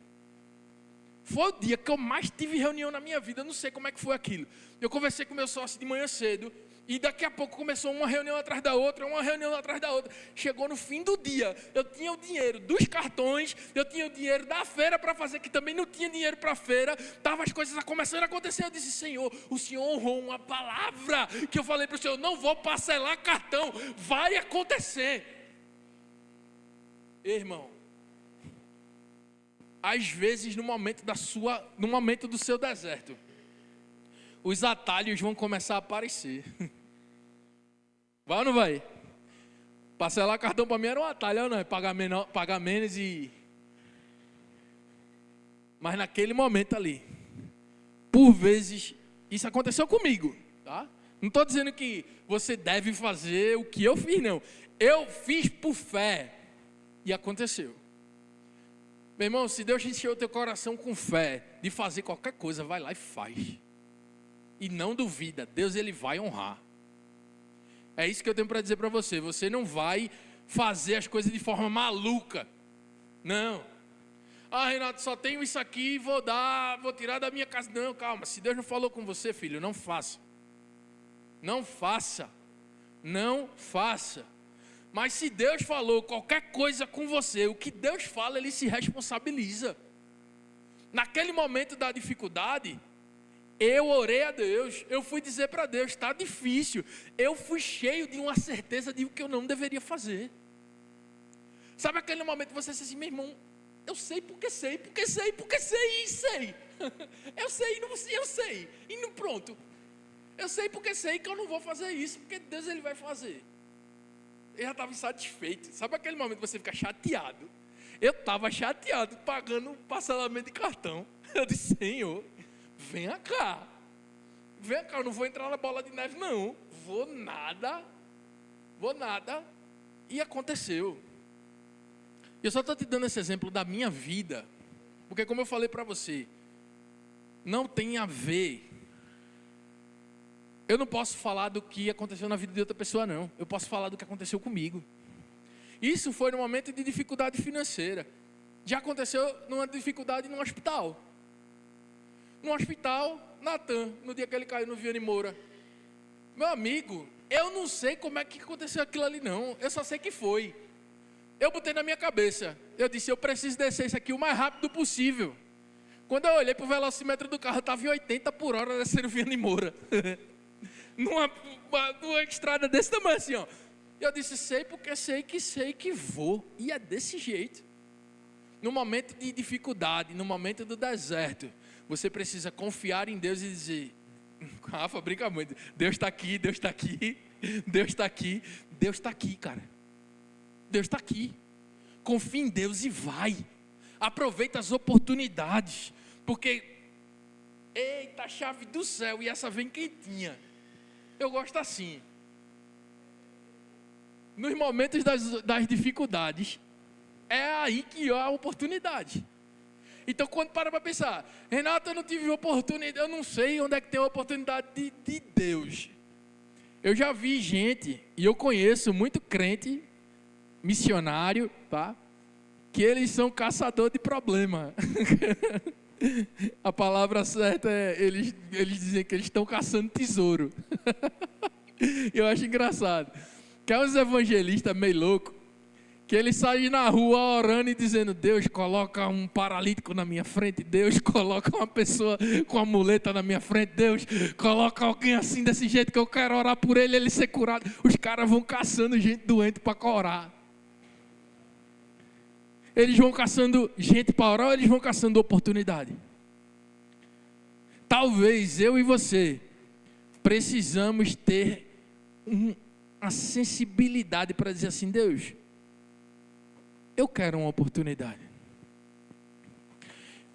Foi o dia que eu mais tive reunião na minha vida, eu não sei como é que foi aquilo. Eu conversei com meu sócio de manhã cedo, e daqui a pouco começou uma reunião atrás da outra, Chegou no fim do dia, eu tinha o dinheiro dos cartões, eu tinha o dinheiro da feira para fazer, que também não tinha dinheiro para a feira, estavam as coisas começando a acontecer. Eu disse: Senhor, o Senhor honrou uma palavra, que eu falei para o Senhor: não vou parcelar cartão, vai acontecer. Irmão, às vezes no momento do seu deserto, os atalhos vão começar a aparecer. Vai ou não vai? Parcelar cartão para mim era um atalho, ou não é? Pagar menos e... Mas naquele momento ali, por vezes, isso aconteceu comigo, tá? Não estou dizendo que você deve fazer o que eu fiz, não. Eu fiz por fé e aconteceu. Meu irmão, se Deus encheu o teu coração com fé de fazer qualquer coisa, vai lá e faz. E não duvida, Deus, Ele vai honrar. É isso que eu tenho para dizer para você. Você não vai fazer as coisas de forma maluca. Não. Ah, Renato, só tenho isso aqui, vou tirar da minha casa. Não, calma. Se Deus não falou com você, filho, não faça. Não faça. Não faça. Mas se Deus falou qualquer coisa com você, o que Deus fala, Ele se responsabiliza. Naquele momento da dificuldade, eu orei a Deus, eu fui dizer para Deus: está difícil. Eu fui cheio de uma certeza de o que eu não deveria fazer. Sabe aquele momento que você diz assim: meu irmão, eu sei porque sei, e sei. Eu sei, eu sei, e não pronto. Eu sei porque sei que eu não vou fazer isso, porque Deus, Ele vai fazer. Eu já estava insatisfeito. Sabe aquele momento que você fica chateado? Eu estava chateado, pagando um parcelamento de cartão. Eu disse: Senhor, venha cá, eu não vou entrar na bola de neve não, vou nada, e aconteceu. Eu só estou te dando esse exemplo da minha vida, porque como eu falei para você, não tem a ver, eu não posso falar do que aconteceu na vida de outra pessoa não, eu posso falar do que aconteceu comigo. Isso foi no momento de dificuldade financeira, já aconteceu numa dificuldade no hospital. No hospital, Natan, no dia que ele caiu no Vianney Moura. Meu amigo, eu não sei como é que aconteceu aquilo ali não, eu só sei que foi. Eu botei na minha cabeça, eu disse, eu preciso descer isso aqui o mais rápido possível. Quando eu olhei para o velocímetro do carro, eu estava em 80 por hora descendo Viana e Moura. numa estrada desse tamanho assim, ó. Eu disse, sei porque sei que vou. E é desse jeito. No momento de dificuldade, no momento do deserto, você precisa confiar em Deus e dizer, Rafa, brinca muito, Deus está aqui, Deus está aqui, Deus está aqui, Deus está aqui, cara. Deus está aqui. Confia em Deus e vai. Aproveita as oportunidades, porque, eita, a chave do céu, e essa vem quentinha. Eu gosto assim. Nos momentos das dificuldades, é aí que há a oportunidade. Então, quando para pensar, Renato, eu não tive oportunidade, eu não sei onde é que tem a oportunidade de Deus. Eu já vi gente, e eu conheço muito crente, missionário, tá? Que eles são caçador de problema. A palavra certa é, eles dizem que eles estão caçando tesouro. Eu acho engraçado. Que é uns evangelistas meio loucos, que eles saem na rua orando e dizendo, Deus, coloca um paralítico na minha frente, Deus, coloca uma pessoa com a muleta na minha frente, Deus, coloca alguém assim desse jeito que eu quero orar por ele ser curado. Os caras vão caçando gente doente para orar. Eles vão caçando gente para orar ou eles vão caçando oportunidade? Talvez eu e você precisamos ter a sensibilidade para dizer assim, Deus, eu quero uma oportunidade.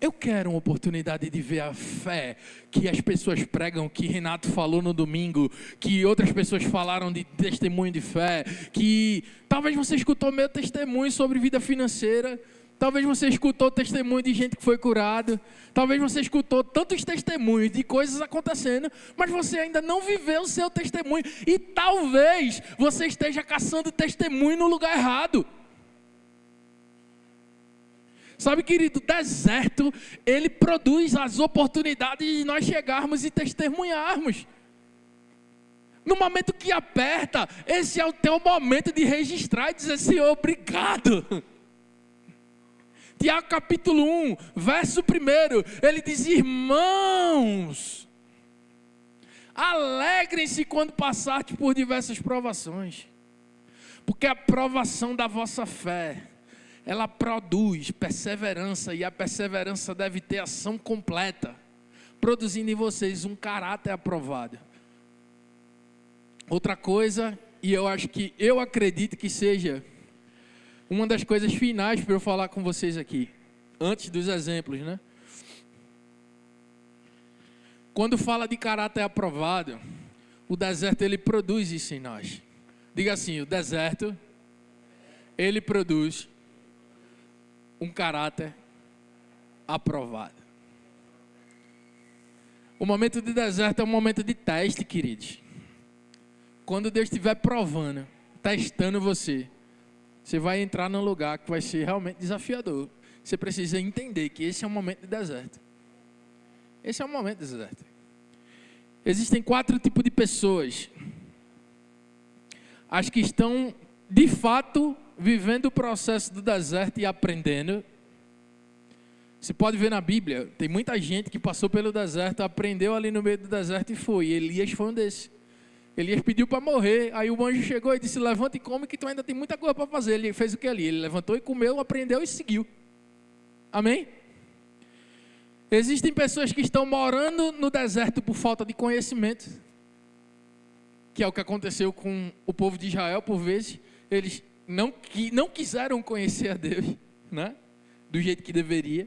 Eu quero uma oportunidade de ver a fé que as pessoas pregam, que Renato falou no domingo, que outras pessoas falaram de testemunho de fé, que talvez você escutou meu testemunho sobre vida financeira, talvez você escutou testemunho de gente que foi curado, talvez você escutou tantos testemunhos de coisas acontecendo, mas você ainda não viveu o seu testemunho, e talvez você esteja caçando testemunho no lugar errado. Sabe, querido, o deserto, ele produz as oportunidades de nós chegarmos e testemunharmos. No momento que aperta, esse é o teu momento de registrar e dizer, Senhor, obrigado. Tiago capítulo 1, verso 1, ele diz, irmãos, alegrem-se quando passardes por diversas provações, porque a provação da vossa fé, ela produz perseverança, e a perseverança deve ter ação completa, produzindo em vocês um caráter aprovado. Outra coisa, e eu acredito que seja uma das coisas finais para eu falar com vocês aqui, antes dos exemplos, né? Quando fala de caráter aprovado, o deserto ele produz isso em nós. Diga assim, o deserto ele produz um caráter aprovado. O momento de deserto é um momento de teste, queridos. Quando Deus estiver provando, testando você, você vai entrar num lugar que vai ser realmente desafiador. Você precisa entender que esse é um momento de deserto. Esse é um momento de deserto. Existem 4 tipos de pessoas. As que estão, de fato, vivendo o processo do deserto e aprendendo. Você pode ver na Bíblia, tem muita gente que passou pelo deserto, aprendeu ali no meio do deserto e foi. Elias foi um desses. Elias pediu para morrer, aí o anjo chegou e disse, levanta e come que tu ainda tem muita coisa para fazer. Ele fez o que ali? Ele levantou e comeu, aprendeu e seguiu. Amém? Existem pessoas que estão morando no deserto por falta de conhecimento, que é o que aconteceu com o povo de Israel por vezes. Eles não quiseram conhecer a Deus, né? Do jeito que deveria.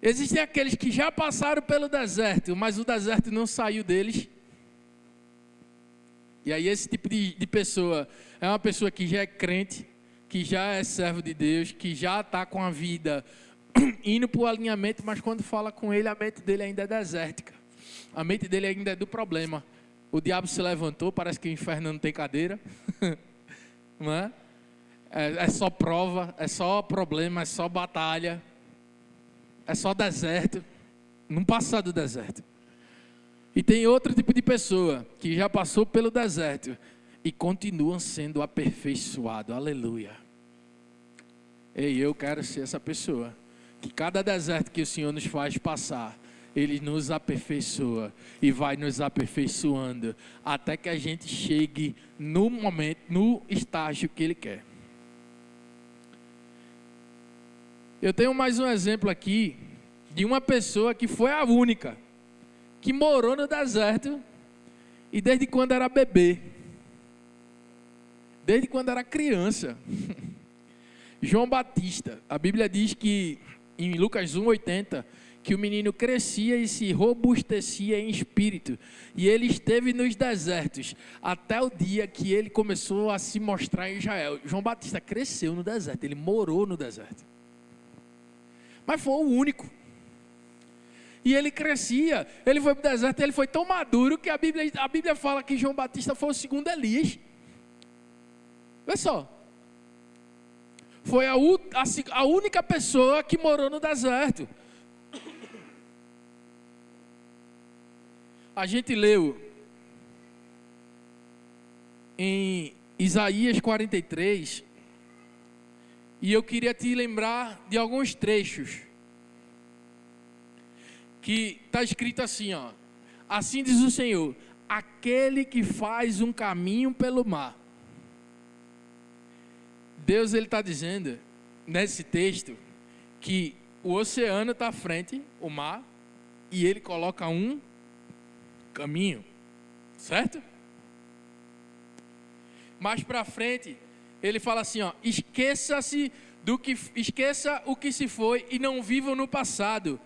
Existem aqueles que já passaram pelo deserto, mas o deserto não saiu deles. E aí esse tipo de pessoa é uma pessoa que já é crente, que já é servo de Deus, que já está com a vida indo para o alinhamento, mas quando fala com ele, a mente dele ainda é desértica. A mente dele ainda é do problema. O diabo se levantou, parece que o inferno não tem cadeira. Não é? É só prova, é só problema, é só batalha, é só deserto. Não passa do deserto. E tem outro tipo de pessoa que já passou pelo deserto e continuam sendo aperfeiçoados. Aleluia. Ei, eu quero ser essa pessoa, que cada deserto que o Senhor nos faz passar, Ele nos aperfeiçoa e vai nos aperfeiçoando até que a gente chegue no momento, no estágio que Ele quer. Eu tenho mais um exemplo aqui de uma pessoa que foi a única que morou no deserto e desde quando era bebê, desde quando era criança. João Batista, a Bíblia diz que em Lucas 1:80, que o menino crescia e se robustecia em espírito, e ele esteve nos desertos até o dia que ele começou a se mostrar em Israel. João Batista cresceu no deserto, ele morou no deserto, mas foi o único. E ele crescia, ele foi para o deserto, ele foi tão maduro que a Bíblia fala que João Batista foi o segundo Elias. Vê só, foi a única pessoa que morou no deserto. A gente leu em Isaías 43, e eu queria te lembrar de alguns trechos, que está escrito assim, ó: assim diz o Senhor, aquele que faz um caminho pelo mar. Deus, Ele está dizendo, nesse texto, que o oceano está à frente, o mar, e Ele coloca um caminho, certo? Mais para frente, Ele fala assim, ó: esqueça o que se foi e não vivam no passado.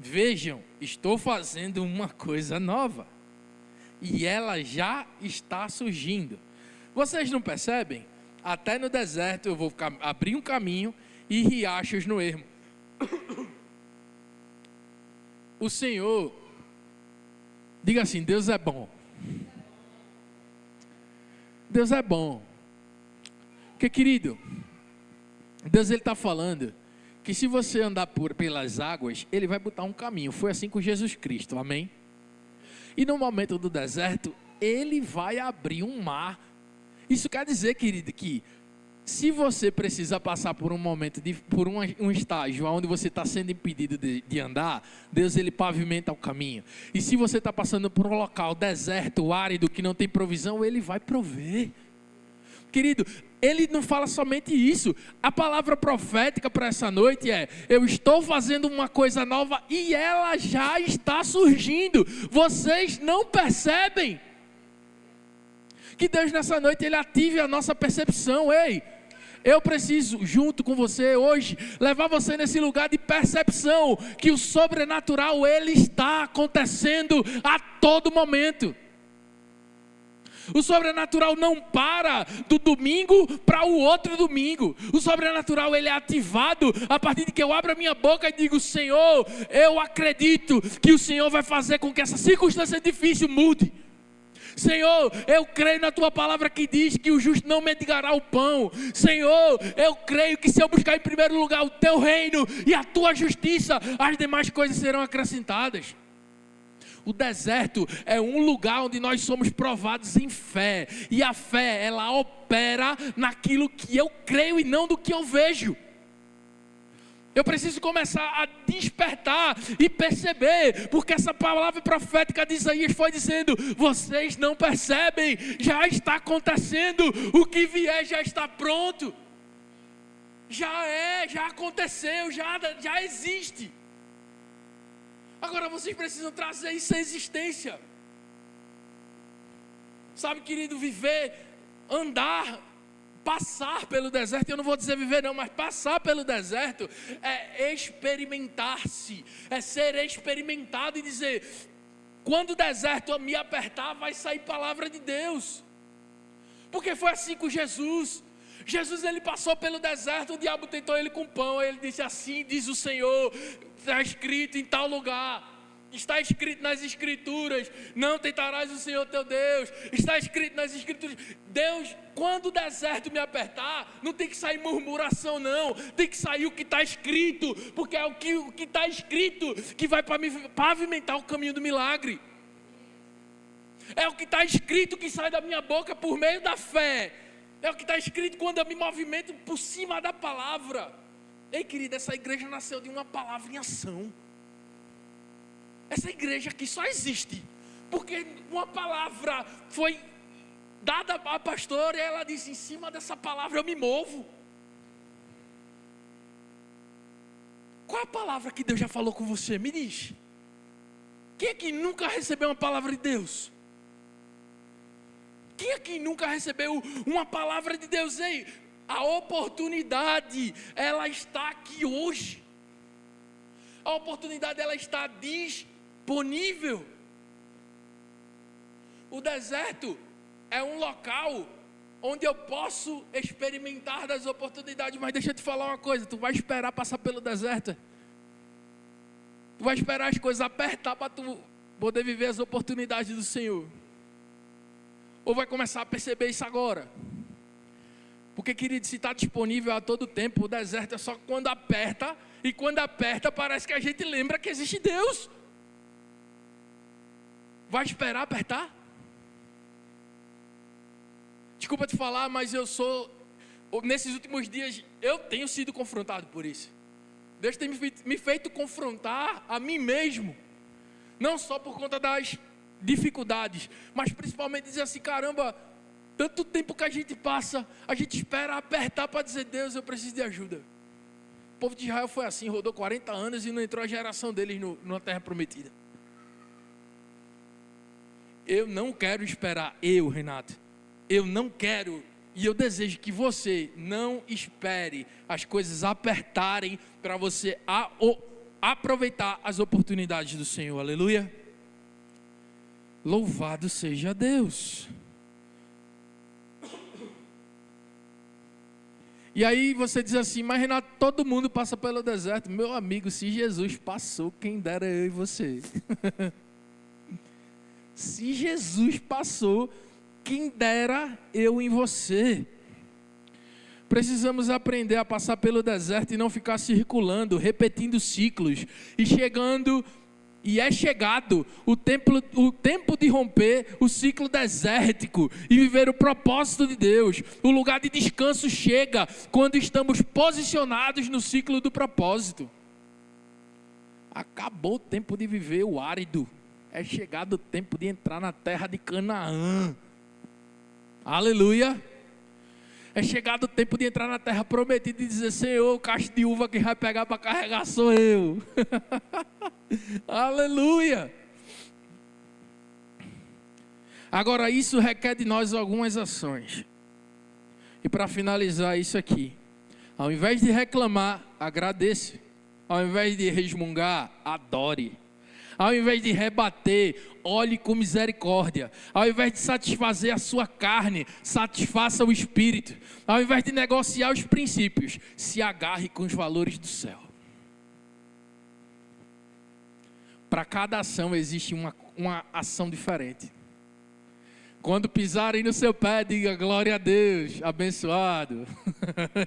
Vejam, estou fazendo uma coisa nova, e ela já está surgindo. Vocês não percebem? Até no deserto eu vou abrir um caminho e riachos no ermo. O Senhor, diga assim: Deus é bom. Deus é bom. Porque, querido, Deus, Ele está falando que se você andar pelas águas, Ele vai botar um caminho. Foi assim com Jesus Cristo, amém? E no momento do deserto, Ele vai abrir um mar. Isso quer dizer, querido, que se você precisa passar por um momento, por um estágio onde você está sendo impedido de andar, Deus, Ele pavimenta o caminho. E se você está passando por um local deserto, árido, que não tem provisão, Ele vai prover. Querido, Ele não fala somente isso. A palavra profética para essa noite é: eu estou fazendo uma coisa nova e ela já está surgindo. Vocês não percebem? Que Deus nessa noite Ele ative a nossa percepção. Ei, eu preciso junto com você hoje levar você nesse lugar de percepção que o sobrenatural Ele está acontecendo a todo momento. O sobrenatural não para do domingo para o outro domingo. O sobrenatural ele é ativado a partir de que eu abro a minha boca e digo: Senhor, eu acredito que o Senhor vai fazer com que essa circunstância difícil mude. Senhor, eu creio na tua palavra que diz que o justo não mendigará o pão. Senhor, eu creio que se eu buscar em primeiro lugar o teu reino e a tua justiça, as demais coisas serão acrescentadas. O deserto é um lugar onde nós somos provados em fé. E a fé, ela opera naquilo que eu creio e não do que eu vejo. Eu preciso começar a despertar e perceber, porque essa palavra profética de Isaías foi dizendo: vocês não percebem, já está acontecendo, o que vier já está pronto. Já aconteceu, já existe. Agora vocês precisam trazer isso à existência. Sabe, querido, viver, andar, passar pelo deserto, eu não vou dizer viver não, mas passar pelo deserto é experimentar-se, é ser experimentado e dizer: quando o deserto me apertar, vai sair palavra de Deus. Porque foi assim com Jesus. Jesus, ele passou pelo deserto, o diabo tentou ele com pão, ele disse: assim diz o Senhor, está escrito em tal lugar. Está escrito nas Escrituras: não tentarás o Senhor teu Deus. Está escrito nas Escrituras. Deus, quando o deserto me apertar, não tem que sair murmuração não, tem que sair o que está escrito, porque é o que está escrito que vai pavimentar o caminho do milagre. É o que está escrito que sai da minha boca por meio da fé. É o que está escrito quando eu me movimento por cima da palavra. Ei, querida, essa igreja nasceu de uma palavra em ação. Essa igreja aqui só existe porque uma palavra foi dada à pastora e ela disse: em cima dessa palavra eu me movo. Qual é a palavra que Deus já falou com você? Me diz. Quem aqui nunca recebeu uma palavra de Deus? Quem aqui nunca recebeu uma palavra de Deus? Ei, a oportunidade, ela está aqui hoje. A oportunidade, ela está disponível. O deserto é um local onde eu posso experimentar das oportunidades. Mas deixa eu te falar uma coisa, tu vai esperar passar pelo deserto? Tu vai esperar as coisas apertar para tu poder viver as oportunidades do Senhor? Ou vai começar a perceber isso agora? Porque, querido, se está disponível a todo tempo, o deserto é só quando aperta. E quando aperta, parece que a gente lembra que existe Deus. Vai esperar apertar? Desculpa te falar, mas nesses últimos dias, eu tenho sido confrontado por isso. Deus tem me feito confrontar a mim mesmo. Não só por conta das dificuldades, mas principalmente dizer assim: caramba, tanto tempo que a gente passa, a gente espera apertar para dizer: Deus, eu preciso de ajuda. O povo de Israel foi assim, rodou 40 anos e não entrou a geração deles numa terra prometida. Eu não quero esperar, Renato, eu não quero, e eu desejo que você não espere as coisas apertarem para você aproveitar as oportunidades do Senhor. Aleluia. Louvado seja Deus. E aí você diz assim: mas Renato, todo mundo passa pelo deserto. Meu amigo, se Jesus passou, quem dera eu e você. Se Jesus passou, quem dera eu e você. Precisamos aprender a passar pelo deserto e não ficar circulando, repetindo ciclos. E é chegado o tempo de romper o ciclo desértico e viver o propósito de Deus. O lugar de descanso chega quando estamos posicionados no ciclo do propósito. Acabou o tempo de viver o árido. É chegado o tempo de entrar na terra de Canaã. Aleluia. É chegado o tempo de entrar na terra prometida e dizer: Senhor, o cacho de uva que vai pegar para carregar sou eu. Aleluia. Agora, isso requer de nós algumas ações. E para finalizar isso aqui, ao invés de reclamar, agradeça. Ao invés de resmungar, adore. Ao invés de rebater, olhe com misericórdia. Ao invés de satisfazer a sua carne, satisfaça o espírito. Ao invés de negociar os princípios, se agarre com os valores do céu. Para cada ação existe uma ação diferente. Quando pisarem no seu pé, diga: glória a Deus, abençoado.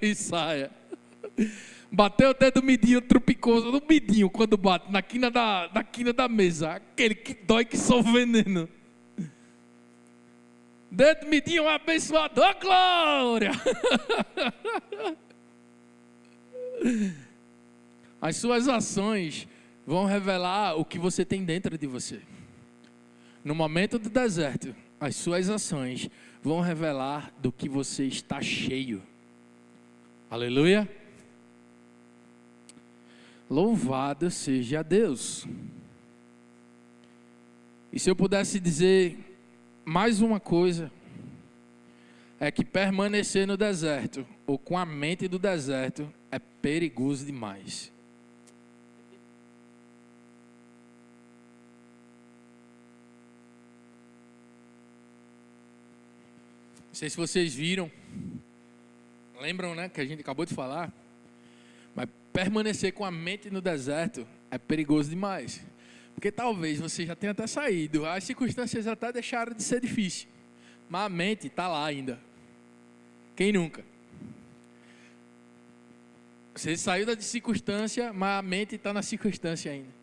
E saia. Bateu o dedo midinho, trupicou no midinho quando bate na quina da mesa. Aquele que dói que só veneno. Dedo midinho abençoado, oh, glória. As suas ações vão revelar o que você tem dentro de você. No momento do deserto, as suas ações vão revelar do que você está cheio. Aleluia. Louvado seja Deus. E se eu pudesse dizer mais uma coisa, é que permanecer no deserto, ou com a mente do deserto, é perigoso demais. Não sei se vocês viram, lembram, né, que a gente acabou de falar, mas permanecer com a mente no deserto é perigoso demais. Porque talvez você já tenha até saído, as circunstâncias até deixaram de ser difíceis, mas a mente está lá ainda. Quem nunca? Você saiu da circunstância, mas a mente está na circunstância ainda.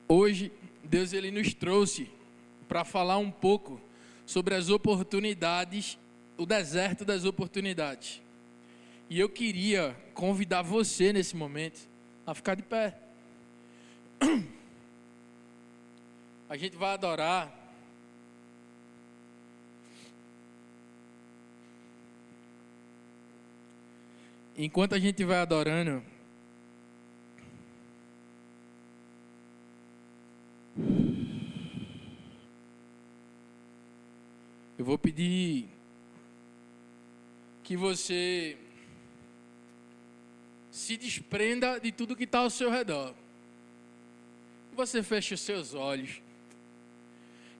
Hoje, Deus ele nos trouxe para falar um pouco sobre as oportunidades, o deserto das oportunidades. E eu queria convidar você nesse momento a ficar de pé. A gente vai adorar. Enquanto a gente vai adorando, eu vou pedir que você se desprenda de tudo que está ao seu redor. Que você feche os seus olhos.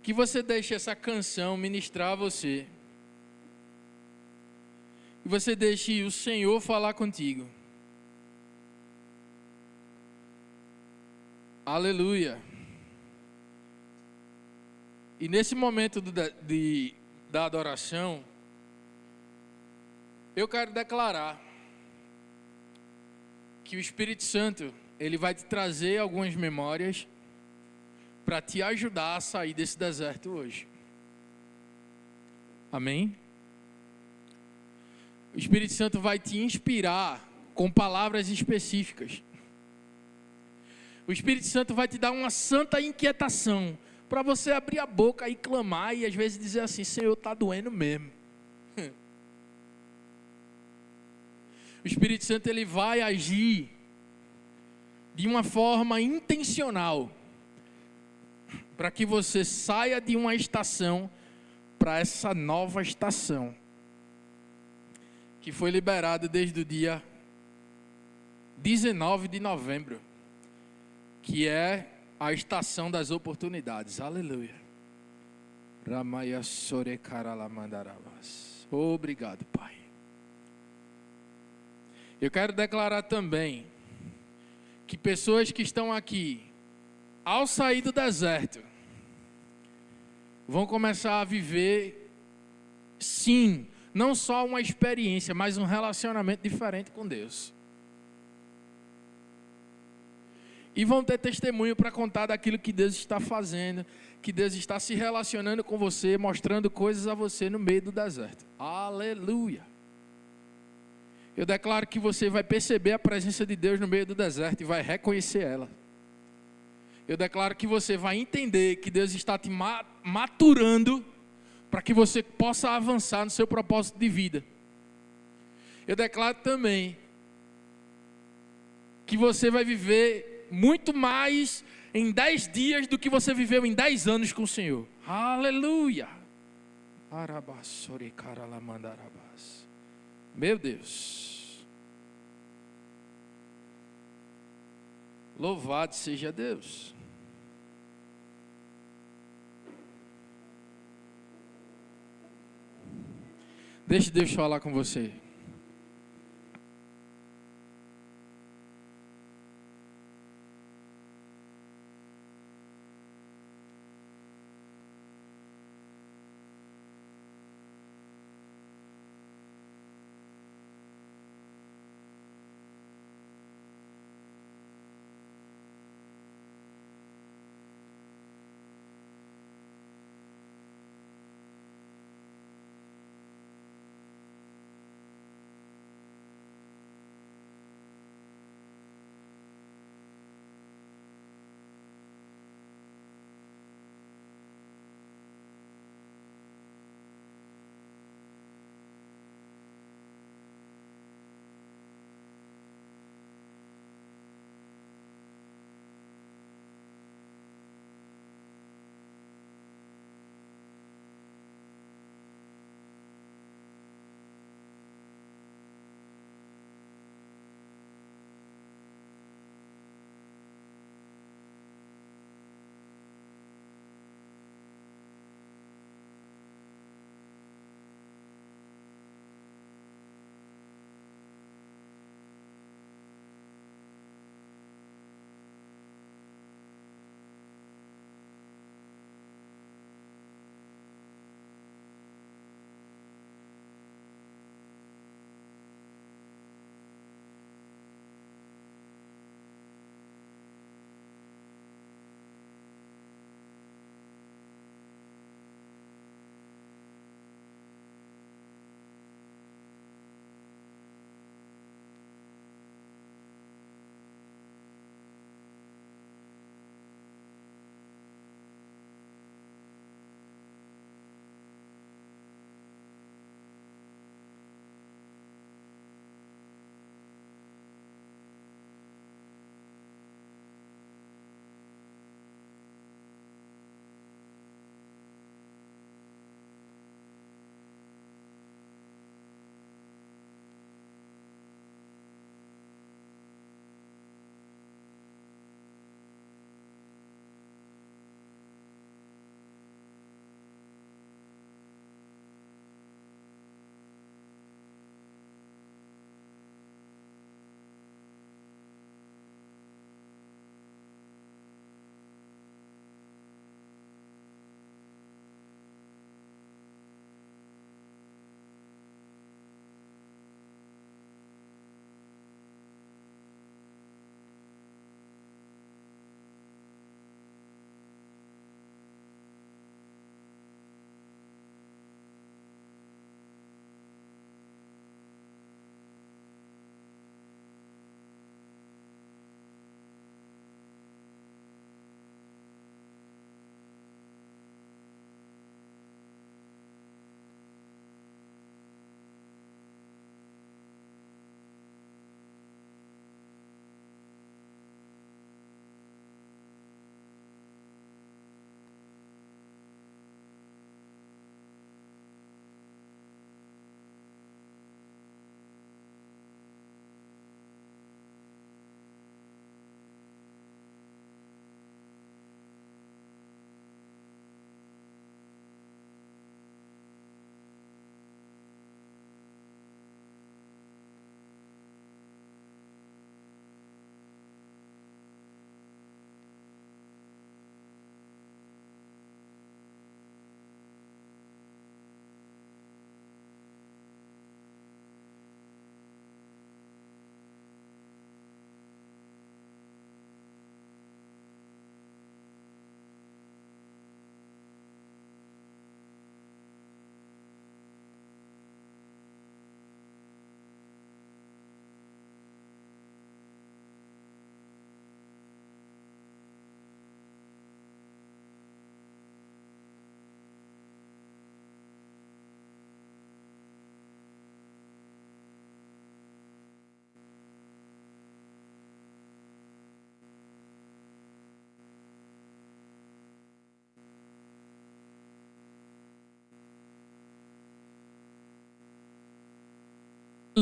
Que você deixe essa canção ministrar a você. Que você deixe o Senhor falar contigo. Aleluia. E nesse momento da adoração, eu quero declarar que o Espírito Santo, ele vai te trazer algumas memórias para te ajudar a sair desse deserto hoje. Amém? O Espírito Santo vai te inspirar com palavras específicas. O Espírito Santo vai te dar uma santa inquietação para você abrir a boca e clamar e às vezes dizer assim: Senhor, está doendo mesmo. O Espírito Santo, ele vai agir de uma forma intencional para que você saia de uma estação para essa nova estação que foi liberada desde o dia 19 de novembro, que é a estação das oportunidades. Aleluia. Obrigado, Pai. Eu quero declarar também que pessoas que estão aqui, ao sair do deserto, vão começar a viver, sim, não só uma experiência, mas um relacionamento diferente com Deus. E vão ter testemunho para contar daquilo que Deus está fazendo, que Deus está se relacionando com você, mostrando coisas a você no meio do deserto. Aleluia! Eu declaro que você vai perceber a presença de Deus no meio do deserto e vai reconhecer ela. Eu declaro que você vai entender que Deus está te maturando para que você possa avançar no seu propósito de vida. Eu declaro também que você vai viver muito mais em 10 dias do que você viveu em 10 anos com o Senhor. Aleluia! Meu Deus. Louvado seja Deus. Deixe Deus falar com você.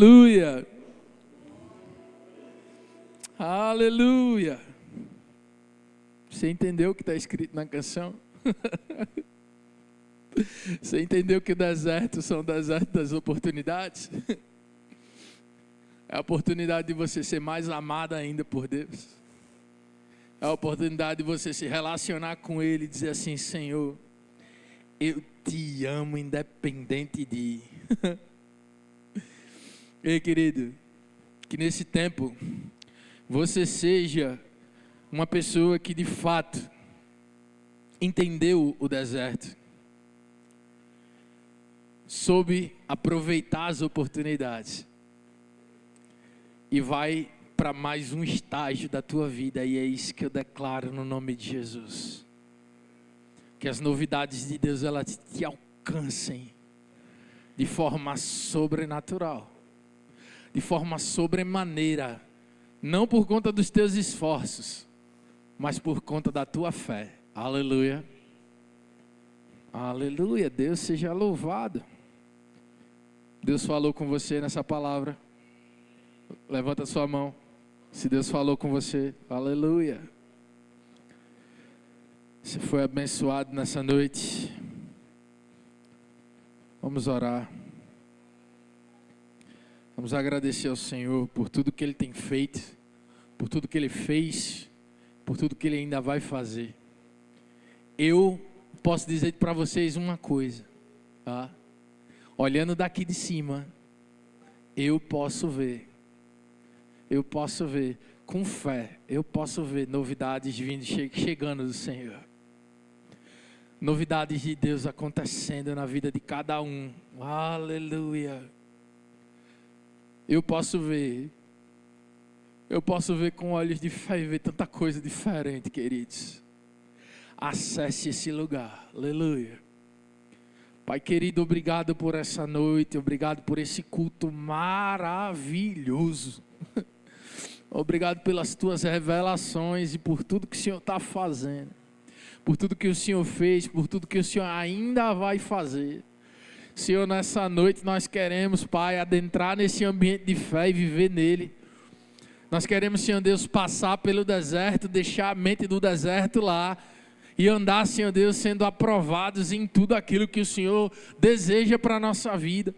Aleluia. Aleluia. Você entendeu o que está escrito na canção? Você entendeu que o deserto são o deserto das oportunidades? É a oportunidade de você ser mais amado ainda por Deus. É a oportunidade de você se relacionar com Ele e dizer assim: Senhor, eu te amo independente de... Ei, querido, que nesse tempo você seja uma pessoa que de fato entendeu o deserto, soube aproveitar as oportunidades e vai para mais um estágio da tua vida, e é isso que eu declaro no nome de Jesus. Que as novidades de Deus, elas te alcancem de forma sobrenatural, de forma sobremaneira, não por conta dos teus esforços, mas por conta da tua fé. Aleluia. Aleluia. Deus seja louvado. Deus falou com você nessa palavra. Levanta a sua mão. Se Deus falou com você, aleluia. Você foi abençoado nessa noite. Vamos orar. Vamos agradecer ao Senhor por tudo que Ele tem feito, por tudo que Ele fez, por tudo que Ele ainda vai fazer. Eu posso dizer para vocês uma coisa, tá? Olhando daqui de cima, eu posso ver com fé, eu posso ver novidades vindo, chegando do Senhor. Novidades de Deus acontecendo na vida de cada um. Aleluia. Eu posso ver com olhos de fé e ver tanta coisa diferente, queridos. Acesse esse lugar. Aleluia. Pai querido, obrigado por essa noite, obrigado por esse culto maravilhoso. Obrigado pelas tuas revelações e por tudo que o Senhor está fazendo, por tudo que o Senhor fez, por tudo que o Senhor ainda vai fazer. Senhor, nessa noite nós queremos, Pai, adentrar nesse ambiente de fé e viver nele. Nós queremos, Senhor Deus, passar pelo deserto, deixar a mente do deserto lá e andar, Senhor Deus, sendo aprovados em tudo aquilo que o Senhor deseja para a nossa vida.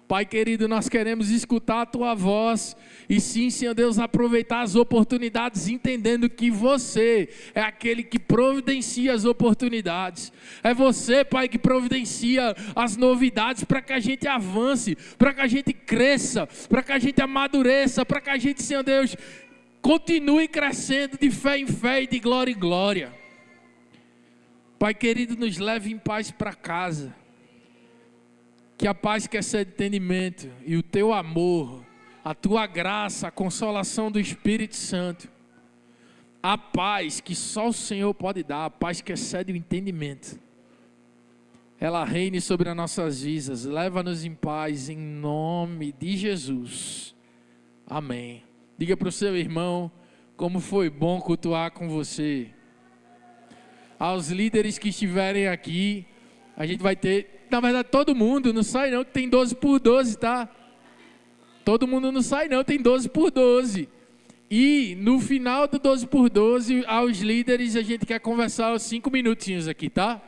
Pai querido, nós queremos escutar a Tua voz e sim, Senhor Deus, aproveitar as oportunidades, entendendo que você é aquele que providencia as oportunidades. É você, Pai, que providencia as novidades para que a gente avance, para que a gente cresça, para que a gente amadureça, para que a gente, Senhor Deus, continue crescendo de fé em fé e de glória em glória. Pai querido, nos leve em paz para casa. Que a paz que excede entendimento e o teu amor, a tua graça, a consolação do Espírito Santo, a paz que só o Senhor pode dar, a paz que excede o entendimento, ela reine sobre as nossas vidas. Leva-nos em paz em nome de Jesus. Amém. Diga para o seu irmão como foi bom cultuar com você. Aos líderes que estiverem aqui, a gente vai ter... Na verdade, todo mundo, não sai não, que tem 12 por 12, tá? Todo mundo não sai não, tem 12 por 12. E no final do 12 por 12, aos líderes, a gente quer conversar 5 minutinhos aqui, tá?